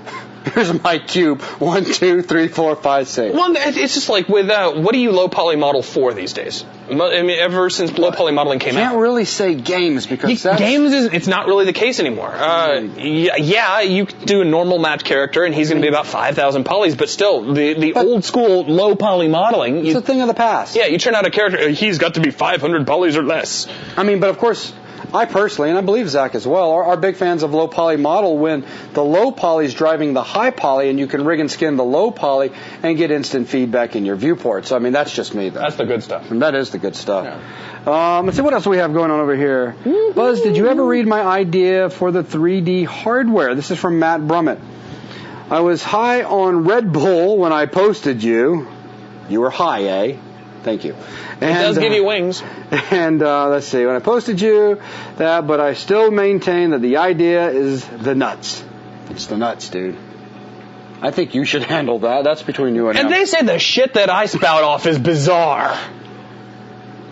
Here's my cube. 1, 2, 3, 4, 5, 6. Well, it's just like what do you low poly model for these days? I mean, ever since low poly modeling came out. Can't really say games because games it's not really the case anymore. Yeah, you could do a normal mapped character and he's going to be about 5,000 polys, but still the old school low poly modeling. It's a thing of the past. Yeah, you turn out a character, he's got to be 500 polys or less. I mean, but of course, I personally, and I believe Zach as well, are big fans of low poly model when the low poly is driving the high poly and you can rig and skin the low poly and get instant feedback in your viewport. So, I mean, that's just me, though. That's the good stuff. And that is the good stuff. Yeah. Let's see what else we have going on over here. Mm-hmm. Buzz, did you ever read my idea for the 3D hardware? This is from Matt Brummett. I was high on Red Bull when I posted you. You were high, eh? Thank you. And, it does give you wings. And let's see, when I posted you that, but I still maintain that the idea is the nuts. It's the nuts, dude. I think you should handle that. That's between you and him. And they say the shit that I spout off is bizarre.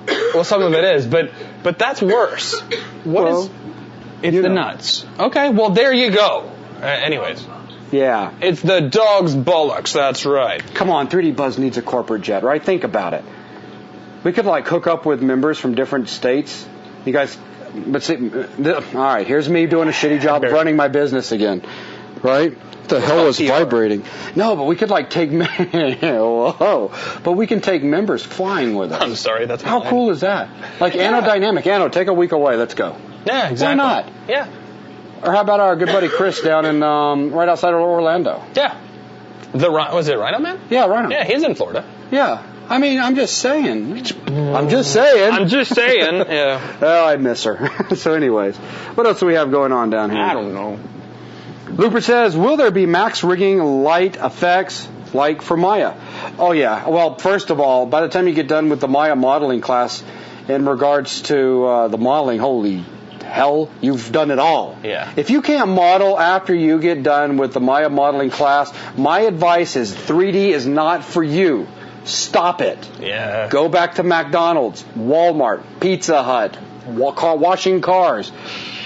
Well, some of it is, but that's worse. It's the nuts. Okay, well, there you go. Anyways. Yeah. It's the dog's bollocks, that's right. Come on, 3D Buzz needs a corporate jet, right? Think about it. We could, hook up with members from different states. You guys, but see, all right, here's me doing a shitty job of running my business again, right? What the hell is vibrating? No, but we could, take, whoa, but we can take members flying with us. I'm sorry, that's how cool is that? Anno Dynamic. Anno, take a week away, let's go. Yeah, exactly. Why not? Yeah. Or how about our good buddy Chris down in, right outside of Orlando? Yeah. Was it Rhino Man? Yeah, Rhino. Yeah, he's in Florida. Yeah. I mean, I'm just saying. Yeah. Well, I miss her. So anyways, what else do we have going on down here? I don't know. Looper says, will there be max rigging light effects like for Maya? Oh, yeah. Well, first of all, by the time you get done with the Maya modeling class, in regards to the modeling, holy hell, you've done it all. Yeah. If you can't model after you get done with the Maya modeling class, my advice is 3D is not for you. Stop it. Yeah. Go back to McDonald's, Walmart, Pizza Hut, washing cars.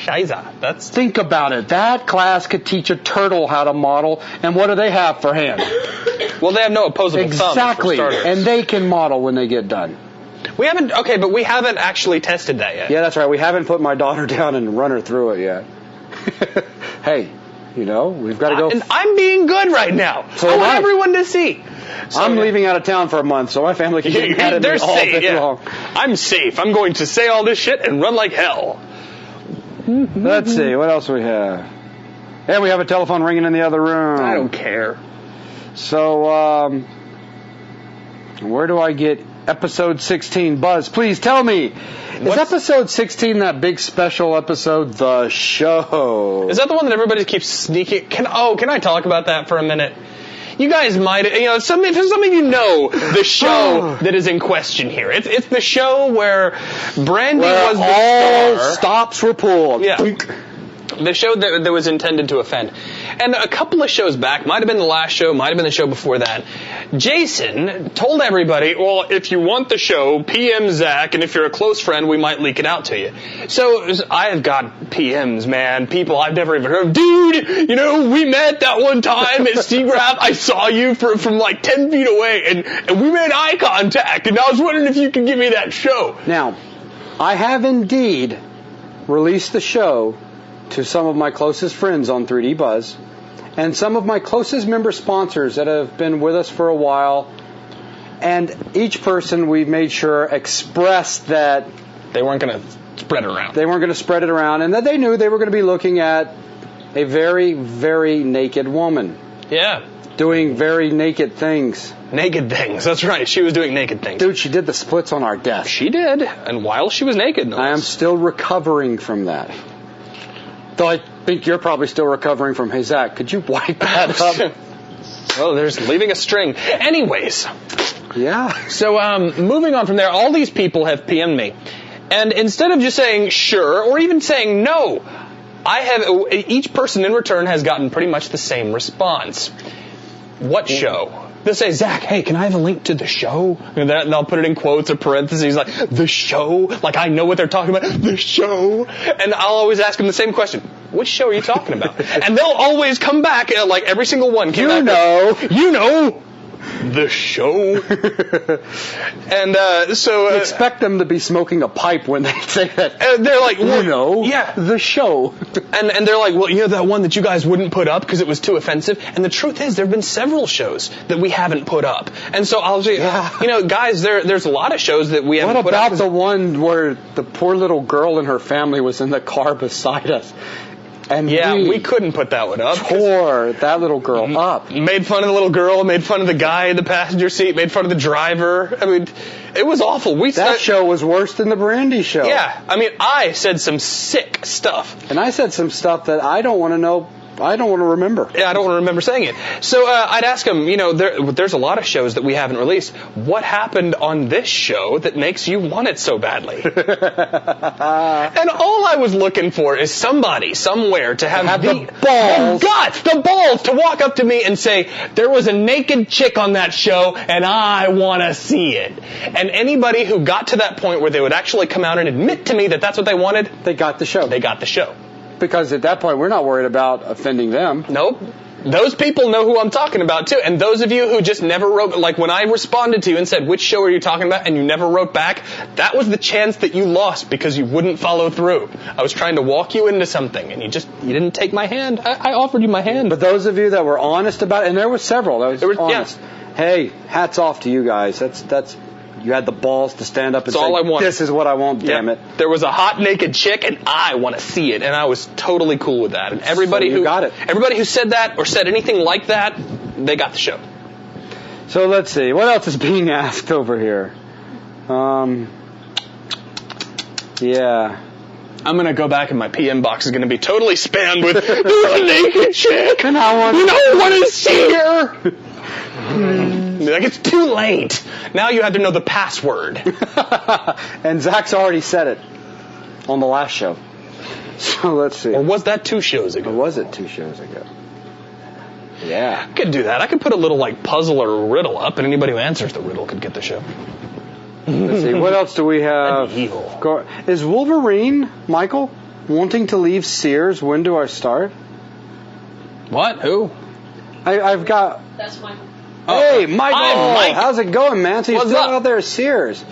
Scheiße. Think about it. That class could teach a turtle how to model, and what do they have for hand? Well, they have no opposable thumbs, exactly, for starters. and they can model when they get done. We haven't actually tested that yet. Yeah, that's right. We haven't put my daughter down and run her through it yet. Hey, we've got to go. And I'm being good right now. So I want everyone to see. So, I'm leaving out of town for a month, so my family can get mad at me all day long. I'm safe. I'm going to say all this shit and run like hell. Let's see, what else we have? And we have a telephone ringing in the other room. I don't care. So, where do I get episode 16? Buzz, please tell me. Is episode 16 that big special episode, The Show? Is that the one that everybody keeps sneaking? Can I talk about that for a minute? you guys might, some of you know the show that is in question here. It's the show where Brandy was the all star. stops were pulled. Yeah. The show that was intended to offend. And a couple of shows back, might have been the last show, might have been the show before that, Jason told everybody, well, if you want the show, PM Zach, and if you're a close friend, we might leak it out to you. So I have got PMs, man, people I've never even heard of. Dude, we met that one time at Seagraft. I saw you from like 10 feet away, and we made eye contact, and I was wondering if you could give me that show. Now, I have indeed released the show to some of my closest friends on 3D Buzz, and some of my closest member sponsors that have been with us for a while, and each person we've made sure expressed that they weren't going to spread it around. They weren't going to spread it around, and that they knew they were going to be looking at a very, very naked woman. Yeah. Doing very naked things. Naked things, that's right. She was doing naked things. Dude, she did the splits on our desk. She did, and while she was naked. I am still recovering from that. Though I think you're probably still recovering from, hey, Zach, could you wipe that up? Oh, there's leaving a string. Anyways. Yeah. So, moving on from there, all these people have PM'd me. And instead of just saying sure, or even saying no, each person in return has gotten pretty much the same response. What show? They'll say, Zach, hey, can I have a link to the show? And they'll put it in quotes or parentheses, like, the show? Like, I know what they're talking about. The show? And I'll always ask them the same question. Which show are you talking about? And they'll always come back, like, every single one. You know. The show. And so you expect them to be smoking a pipe when they say that. They're like, well, yeah, the show. And they're like, well, that one that you guys wouldn't put up because it was too offensive. And the truth is, there have been several shows that we haven't put up. And so I'll say, guys, there's a lot of shows that we haven't put up. What about the one where the poor little girl and her family was in the car beside us? And we couldn't put that one up. Tore that little girl up. Made fun of the little girl, made fun of the guy in the passenger seat, made fun of the driver. I mean, it was awful. That show was worse than the Brandy show. Yeah, I mean, I said some sick stuff. And I said some stuff that I don't want to know. I don't want to remember. Yeah, I don't want to remember saying it. So I'd ask them, there's a lot of shows that we haven't released. What happened on this show that makes you want it so badly? And all I was looking for is somebody, somewhere, to have the balls to walk up to me and say, there was a naked chick on that show, and I want to see it. And anybody who got to that point where they would actually come out and admit to me that that's what they wanted, they got the show. They got the show. Because at that point, we're not worried about offending them. Nope. Those people know who I'm talking about, too. And those of you who just never wrote, like when I responded to you and said, which show are you talking about? And you never wrote back, that was the chance that you lost because you wouldn't follow through. I was trying to walk you into something, and you didn't take my hand. I offered you my hand. But those of you that were honest about it, and there were several that was honest. Yeah. Hey, hats off to you guys. That's you had the balls to stand up and say, this is what I want, damn it. There was a hot naked chick, and I want to see it, and I was totally cool with that. And everybody everybody who said that or said anything like that, they got the show. So let's see. What else is being asked over here? Yeah. I'm going to go back and my PM box is going to be totally spammed with, there's a naked chick, and I want to see her. Like, it's too late. Now you have to know the password. And Zach's already said it on the last show. So let's see. Or was that 2 shows ago? Or was it 2 shows ago? Yeah. I could do that. I could put a little, puzzle or riddle up, and anybody who answers the riddle could get the show. Let's see. What else do we have? Is Wolverine, Michael, wanting to leave Sears? When do I start? What? Who? I've got... That's Michael. Hey, Michael! Hi, Mike. How's it going, man? So you're still out there at Sears?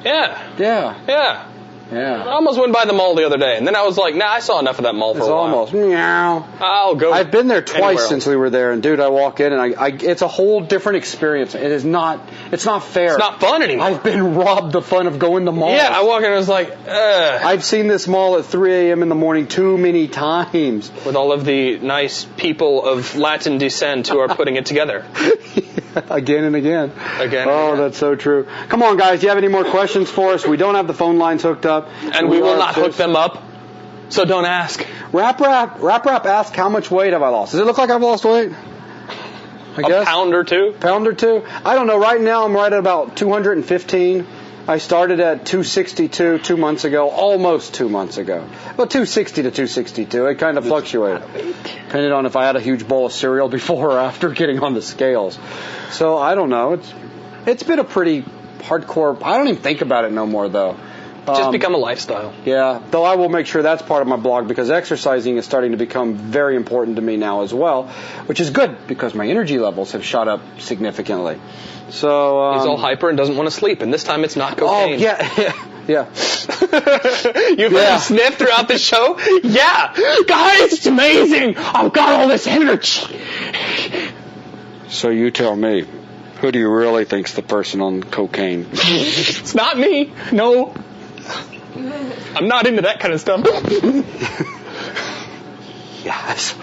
Yeah. Yeah. I almost went by the mall the other day, and then I was like, nah, I saw enough of that mall for a while. Almost. Meow. I'll go. I've been there twice since we were there, and dude, I walk in, and it's a whole different experience. It's not fair. It's not fun anymore. I've been robbed the fun of going to malls. Yeah, I walk in and I was like, I've seen this mall at 3 a.m. in the morning too many times. With all of the nice people of Latin descent who are putting it together. Again and again. Again. Oh, that's so true. Come on, guys. Do you have any more questions for us? We don't have the phone lines hooked up. And we will not hook them up. So don't ask. Rap asked, how much weight have I lost? Does it look like I've lost weight? I guess. A pound or two? Pound or two? I don't know. Right now, I'm right at about 215. I started at 262 2 months ago, almost 2 months ago. Well, 260 to 262. It kind of fluctuated, depending on if I had a huge bowl of cereal before or after getting on the scales. So I don't know. It's been a pretty hardcore. I don't even think about it no more, though. Just become a lifestyle. Yeah, though I will make sure that's part of my blog because exercising is starting to become very important to me now as well, which is good because my energy levels have shot up significantly. So he's all hyper and doesn't want to sleep, and this time it's not cocaine. Oh, yeah. Yeah. You've heard him sniff throughout the show? Yeah. Guys, it's amazing. I've got all this energy. So you tell me, who do you really think's the person on cocaine? It's not me. No. I'm not into that kind of stuff. Yes.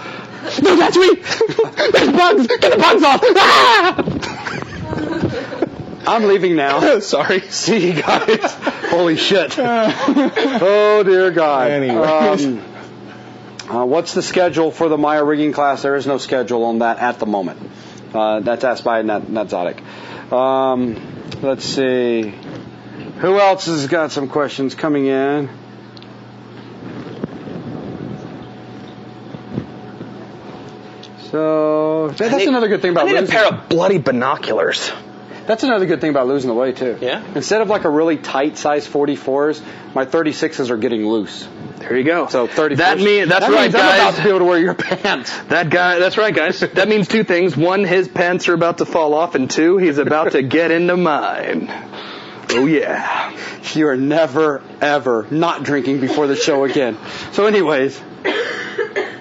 No, that's me. There's bugs. Get the bugs off. Ah! I'm leaving now. Sorry. See you guys. Holy shit. Oh, dear God. Anyways. What's the schedule for the Maya rigging class? There is no schedule on that at the moment. That's asked by Nadzotic. Let's see. Who else has got some questions coming in? So that's another good thing about losing. I need a pair of bloody binoculars. That's another good thing about losing the weight too. Yeah. Instead of like a really tight size 44s, my 36s are getting loose. There you go. So 34s. That's right, guys. I'm about to be able to wear your pants. That's right, guys. That means two things. One, his pants are about to fall off, and two, he's about to get into mine. Oh, yeah. You are never, ever not drinking before the show again. So anyways,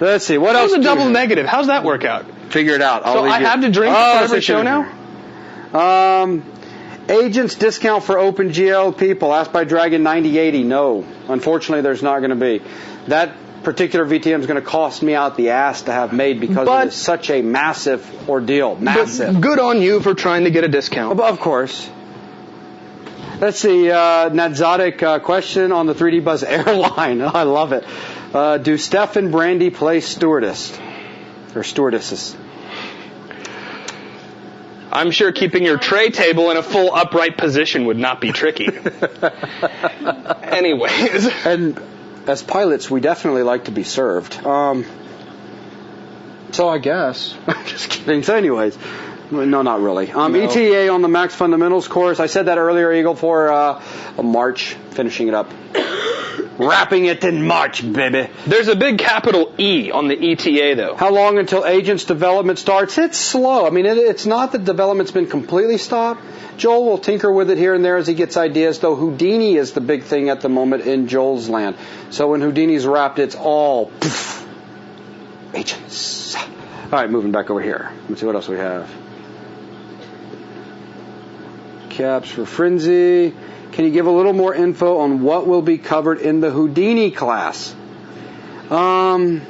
let's see. What else? That was a double negative. How's that work out? Figure it out. So I have to drink before every show now? Agents discount for open GL people. Asked by Dragon 9080. No. Unfortunately, there's not going to be. That particular VTM is going to cost me out the ass to have made because it is such a massive ordeal. Massive. But good on you for trying to get a discount. Of course. Let's see, Nadzotic question on the 3D Buzz airline. Oh, I love it. Do Steph and Brandy play stewardess? Or stewardesses? I'm sure keeping your tray table in a full upright position would not be tricky. Anyways. And as pilots, we definitely like to be served. So I guess. I'm just kidding. So anyways. No, not really. ETA on the Max Fundamentals course. I said that earlier, Eagle, for March, finishing it up. Wrapping it in March, baby. There's a big capital E on the ETA, though. How long until Agents development starts? It's slow. I mean, it's not that development's been completely stopped. Joel will tinker with it here and there as he gets ideas, though Houdini is the big thing at the moment in Joel's land. So when Houdini's wrapped, it's all poof, Agents. All right, moving back over here. Let's see what else we have. Caps for Frenzy. Can you give a little more info on what will be covered in the Houdini class? Not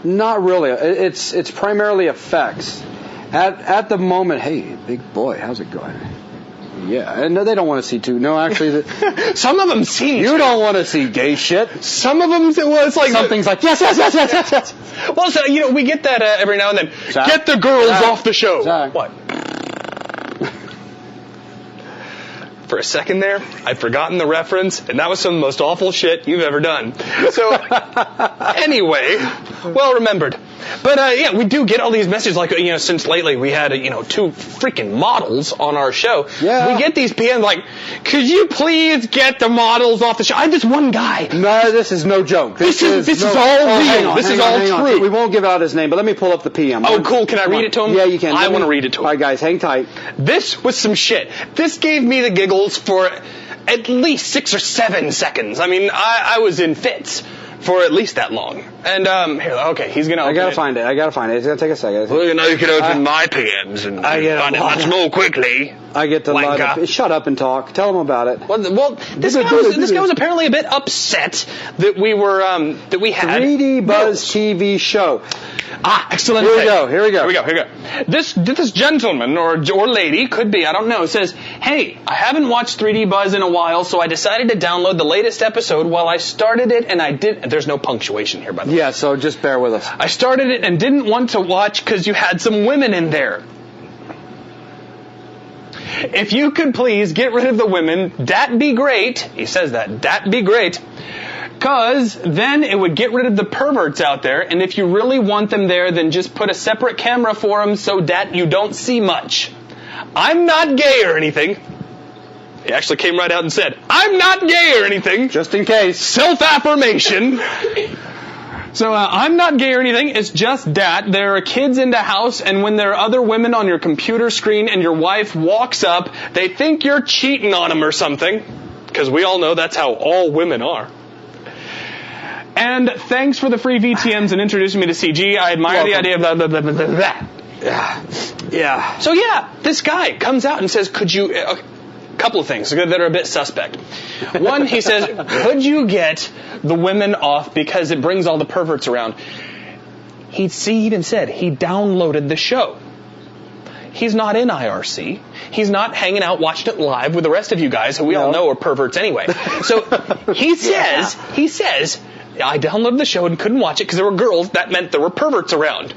really. It's primarily effects. At the moment, hey, big boy, how's it going? Yeah, and no, they don't want to see too. No, actually, some of them seem. You don't want to see gay shit. Some of them, well, it's like something's like yes. Well, so we get that every now and then. Zach? Get the girls off the show. Zach. What? For a second there, I'd forgotten the reference, and that was some of the most awful shit you've ever done. So, anyway, well remembered. But, yeah, we do get all these messages, like, since lately we had, 2 freaking models on our show. Yeah. We get these PMs like, could you please get the models off the show? I had this one guy. No, this is no joke. This is all real. This is all true. We won't give out his name, but let me pull up the PM. Oh, cool. Can I read it to him? Yeah, you can. I want to read it to him. All right, guys, hang tight. This was some shit. This gave me the giggles for at least 6 or 7 seconds. I mean, I was in fits for at least that long. And, here, okay, he's going to open it. I gotta find it. It's going to take a second. Well, you can open my PMs and find it much more quickly. I get to shut up and talk. Tell them about it. Well, this guy was apparently a bit upset that we were, that we had 3D Buzz TV show. Excellent. Here we go. This gentleman or lady, could be, I don't know, says, hey, I haven't watched 3D Buzz in a while, so I decided to download the latest episode. While I started it, and I did, there's no punctuation here, by the Yeah, so just bear with us. I started it and didn't want to watch because you had some women in there. If you could please get rid of the women, that'd be great. He says that'd be great. Because then it would get rid of the perverts out there, and if you really want them there, then just put a separate camera for them so that you don't see much. I'm not gay or anything. He actually came right out and said, I'm not gay or anything. Just in case. Self-affirmation. So I'm not gay or anything. It's just that there are kids in the house, and when there are other women on your computer screen and your wife walks up, they think you're cheating on them or something. Because we all know that's how all women are. And thanks for the free VTMs and introducing me to CG. I admire the idea of blah, blah, blah, blah, blah, blah. Yeah. So this guy comes out and says, could you... a couple of things that are a bit suspect. One, he says, could you get the women off because it brings all the perverts around? He even said he downloaded the show. He's not in IRC. He's not hanging out watching it live with the rest of you guys who we all know are perverts anyway. So he says, I downloaded the show and couldn't watch it because there were girls. That meant there were perverts around.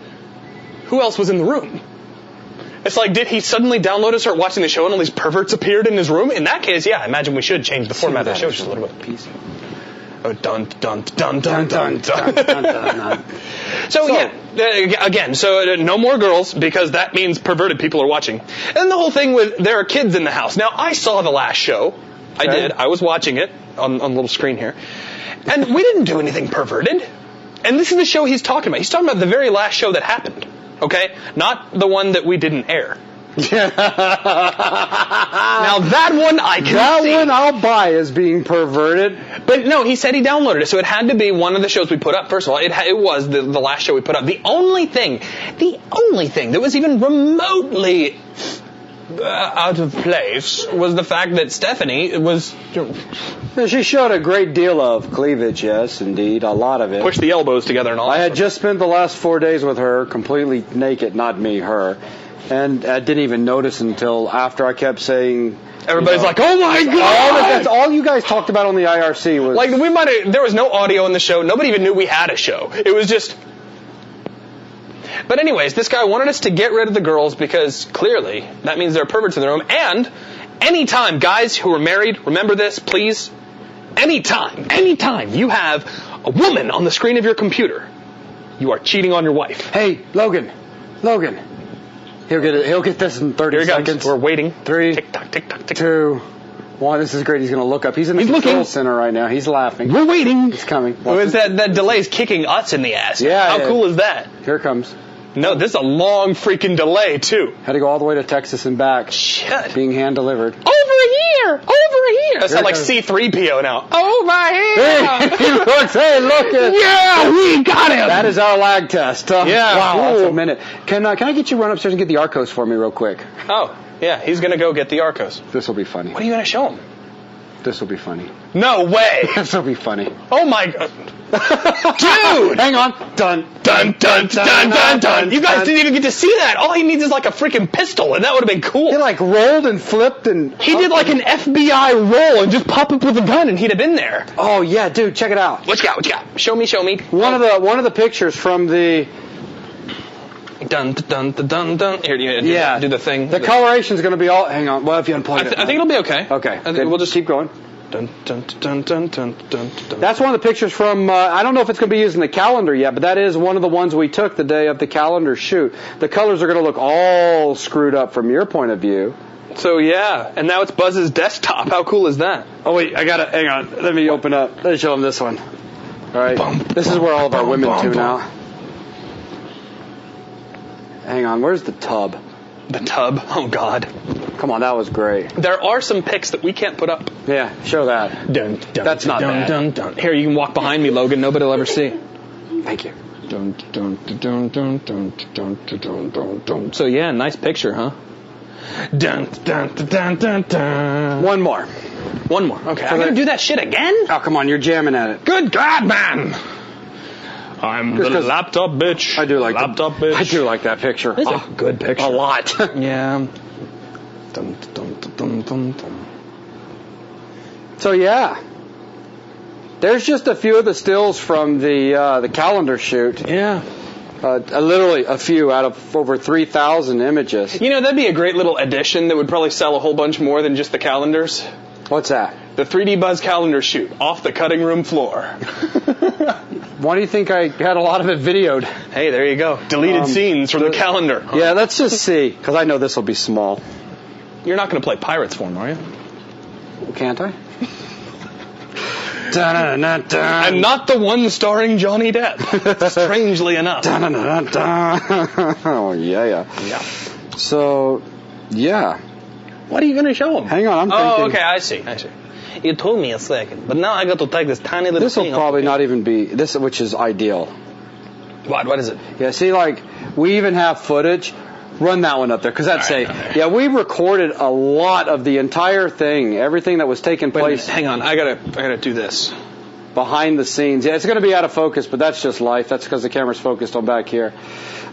Who else was in the room? It's like, did he suddenly download and start watching the show and all these perverts appeared in his room? In that case, yeah, I imagine we should change the format of the show just a little bit. Oh, dun, dun, dun, dun, dun, dun. So again, no more girls because that means perverted people are watching. And the whole thing with there are kids in the house. Now, I saw the last show. I did. I was watching it on the little screen here. And we didn't do anything perverted. And this is the show he's talking about. He's talking about the very last show that happened. Okay? Not the one that we didn't air. Now that one I can see. That one I'll buy as being perverted. But no, he said he downloaded it, so it had to be one of the shows we put up. First of all, it was the last show we put up. The only thing that was even remotely out of place was the fact that Stephanie was... She showed a great deal of cleavage, yes, indeed, a lot of it. Pushed the elbows together and all. I had just spent the last 4 days with her, completely naked, not me, her. And I didn't even notice until after I kept saying... Everybody's like, oh my God! That's all you guys talked about on the IRC was... Like, there was no audio in the show. Nobody even knew we had a show. It was just... But anyways, this guy wanted us to get rid of the girls because clearly that means there are perverts in the room. And anytime, guys who are married, remember this, please. Anytime you have a woman on the screen of your computer, you are cheating on your wife. Hey, Logan. He'll get this in 30 seconds. We're waiting. 3, tick tock, 2, 1. This is great. He's going to look up. He's in the control center right now. He's laughing. We're waiting. He's coming. That delay's kicking us in the ass. Yeah. How cool is that? Here it comes. No, this is a long freaking delay, too. Had to go all the way to Texas and back. Shit. Being hand delivered. Over here! That sounds like C-3PO now. Over here! He looks, hey, look at... Yeah, we got him! That is our lag test. Yeah. Wow, that's a minute. Can I get you to run upstairs and get the Arcos for me real quick? Oh, yeah, he's going to go get the Arcos. This will be funny. What are you going to show him? This will be funny. No way! This will be funny. Oh my God. Dude! Hang on. Dun, dun, dun, dun, dun, dun. You guys didn't even get to see that. All he needs is like a freaking pistol, and that would have been cool. He like rolled and flipped and... He did like an FBI roll and just pop up with a gun, and he'd have been there. Oh, yeah, dude, check it out. What you got? Show me. One of the pictures from the... Dun, dun, dun, dun, dun. Here, do the thing. The coloration's going to be all... Hang on. Well, if you unplug it. I think it'll be okay. Okay. I think we'll just keep going. Dun, dun, dun, dun, dun, dun, dun. That's one of the pictures from... I don't know if it's going to be used in the calendar yet, but that is one of the ones we took the day of the calendar shoot. The colors are going to look all screwed up from your point of view. So, yeah. And now it's Buzz's desktop. How cool is that? Oh, wait. Hang on. Let me open up. Let me show them this one. All right. This is where all of our women tune now. Hang on, where's the tub? The tub? Oh, God. Come on, that was great. There are some pics that we can't put up. Yeah, show that. Dun, dun, that's not dun, bad. Dun, dun. Here, you can walk behind me, Logan. Nobody will ever see. Thank you. Dun, dun, dun, dun, dun, dun, dun, dun, dun. So, yeah, nice picture, huh? Dun, dun, dun, dun, dun. One more. Okay, I'm going to do that shit again? Oh, come on, you're jamming at it. Good God, man! I'm the laptop bitch. I do like bitch. I do like that picture. It's a good picture. A lot. Yeah. Dun, dun, dun, dun, dun. So yeah. There's just a few of the stills from the calendar shoot. Yeah. Literally a few out of over 3,000 images. You know, that'd be a great little addition that would probably sell a whole bunch more than just the calendars. What's that? The 3D Buzz calendar shoot off the cutting room floor. Why do you think I had a lot of it videoed? Hey, there you go. Deleted scenes from the calendar. Yeah, let's just see, because I know this will be small. You're not going to play Pirates for him, are you? Can't I? Dun, dun, dun. And not the one starring Johnny Depp, strangely enough. Dun, dun, dun, dun. Oh, yeah. So, yeah. What are you going to show him? Hang on, I'm thinking. Oh, okay, I see. You told me a second, but now I got to take this tiny little This will thing probably off. not even be, this, which is ideal. What is it? Yeah, see, like, we even have footage. Run that one up there, because that's yeah, we recorded a lot of the entire thing, everything that was taking place. Hang on, I gotta do this. Behind the scenes. Yeah, it's going to be out of focus, but that's just life. That's because the camera's focused on back here.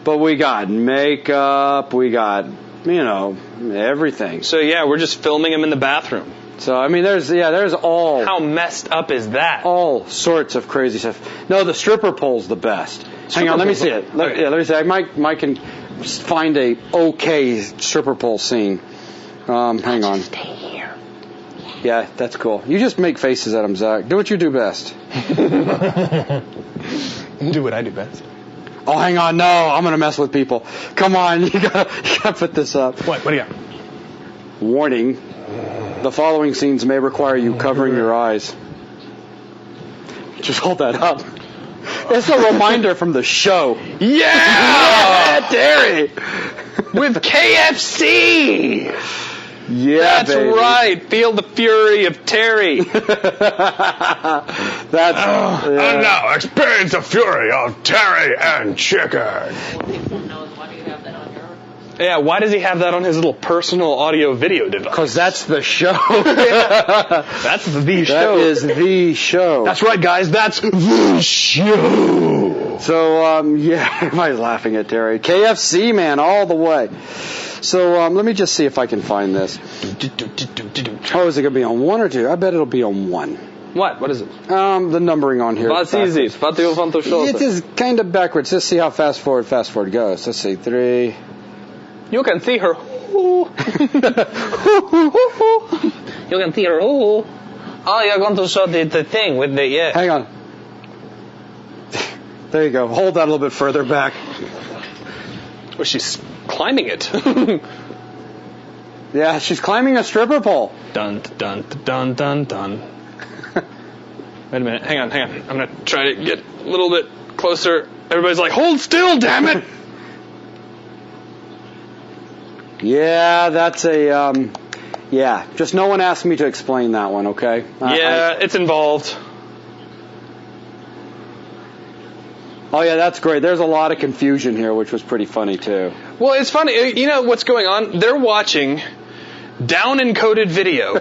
But we got makeup, we got, everything. So yeah, we're just filming him in the bathroom. So, I mean, there's all... How messed up is that? All sorts of crazy stuff. No, the stripper pole's the best. Hang on, let me see it. Let me see. Mike can find a okay stripper pole scene. Hang on. Stay here. Yeah, that's cool. You just make faces at him, Zach. Do what you do best. Do what I do best. Oh, hang on. No, I'm going to mess with people. Come on. You gotta put this up. What do you got? Warning. The following scenes may require you covering your eyes. Just hold that up. It's a reminder from the show. Yeah! Terry! With KFC! Yeah, That's baby. right. Feel the fury of Terry. And now experience the fury of Terry and Chicken. Yeah, why does he have that on his little personal audio video device? Because that's the show. That's the show. That is the show. That's right, guys. That's the show. So, everybody's laughing at Terry. KFC, man, all the way. So, let me just see if I can find this. Oh, is it going to be on 1 or 2? I bet it'll be on 1. What is it? The numbering on here. What's easy? It is kind of backwards. Let's see how fast forward goes. Let's see. 3. You can see her. You can see her. Oh, you're going to show the thing with the, yeah. Hang on. There you go. Hold that a little bit further back. Oh, she's climbing it. Yeah, she's climbing a stripper pole. Dun, dun, dun, dun, dun. Wait a minute. Hang on. I'm going to try to get a little bit closer. Everybody's like, hold still, damn it. Yeah, that's a, just no one asked me to explain that one, okay? It's involved. Oh, yeah, that's great. There's a lot of confusion here, which was pretty funny, too. Well, it's funny. You know what's going on? They're watching down-encoded video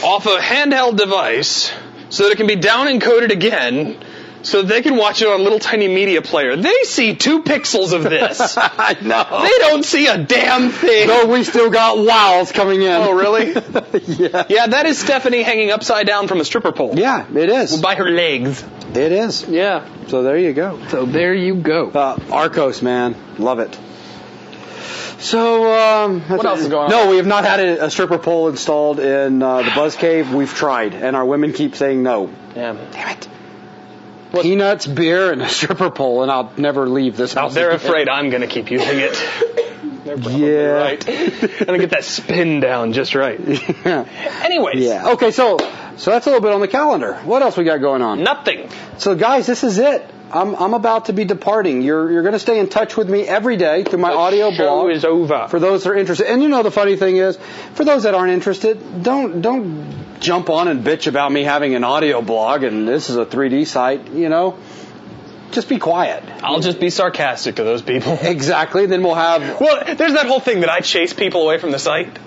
off a handheld device so that it can be down-encoded again so they can watch it on a little tiny media player. They see 2 pixels of this. I know. They don't see a damn thing. No, we still got wows coming in. Oh, really? Yeah. Yeah, that is Stephanie hanging upside down from a stripper pole. Yeah, it is. By her legs. It is. Yeah. So there you go. Arcos, man. Love it. So, what else is going on? No, we have not had a stripper pole installed in the Buzz Cave. We've tried, and our women keep saying no. Yeah. Damn it. Peanuts, beer, and a stripper pole, and I'll never leave this house. They're again. afraid I'm going to keep using it. They're probably right. I'm going to get that spin down just right. Anyways. Yeah. Okay, so that's a little bit on the calendar. What else we got going on? Nothing. So, guys, this is it. I'm about to be departing. You're going to stay in touch with me every day through my audio blog. The show is over. For those that are interested. And the funny thing is, for those that aren't interested, don't jump on and bitch about me having an audio blog and this is a 3D site, Just be quiet. I'll just be sarcastic to those people. Exactly. Then we'll have... Well, there's that whole thing that I chase people away from the site.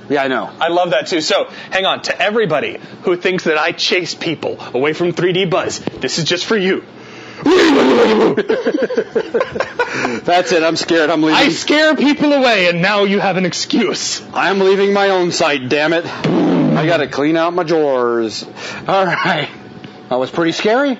Yeah, I know. I love that too. So, hang on. To everybody who thinks that I chase people away from 3D Buzz, this is just for you. That's it. I'm scared. I'm leaving. I scare people away, and now you have an excuse. I'm leaving my own site, damn it. I got to clean out my drawers. All right. That was pretty scary.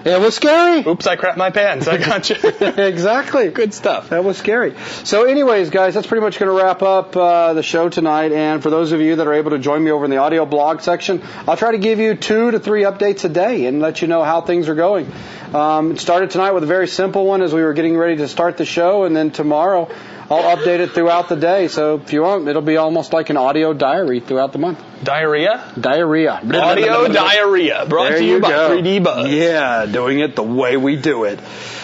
It was scary. Oops, I crapped my pants. I got you. Exactly. Good stuff. That was scary. So anyways, guys, that's pretty much going to wrap up the show tonight. And for those of you that are able to join me over in the audio blog section, I'll try to give you 2 to 3 updates a day and let you know how things are going. It started tonight with a very simple one as we were getting ready to start the show. And then tomorrow, I'll update it throughout the day. So if you want, it'll be almost like an audio diary throughout the month. Diarrhea? Diarrhea. Audio diarrhea. Brought to you by 3D Buzz. Yeah, doing it the way we do it.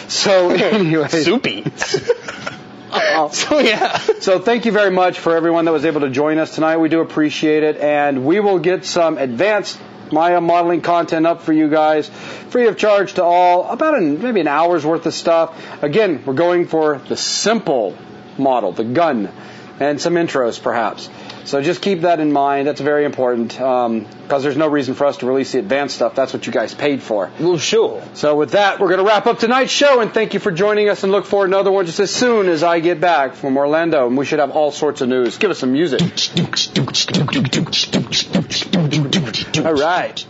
So anyway. Soupy. So yeah. So thank you very much for everyone that was able to join us tonight. We do appreciate it. And we will get some advanced Maya modeling content up for you guys, free of charge to all, about maybe an hour's worth of stuff. Again, we're going for the simple model, the gun, and some intros perhaps. So just keep that in mind. That's very important because there's no reason for us to release the advanced stuff. That's what you guys paid for. Well, sure. So with that, we're going to wrap up tonight's show, and thank you for joining us, and look forward to another one just as soon as I get back from Orlando, and we should have all sorts of news. Give us some music. All right.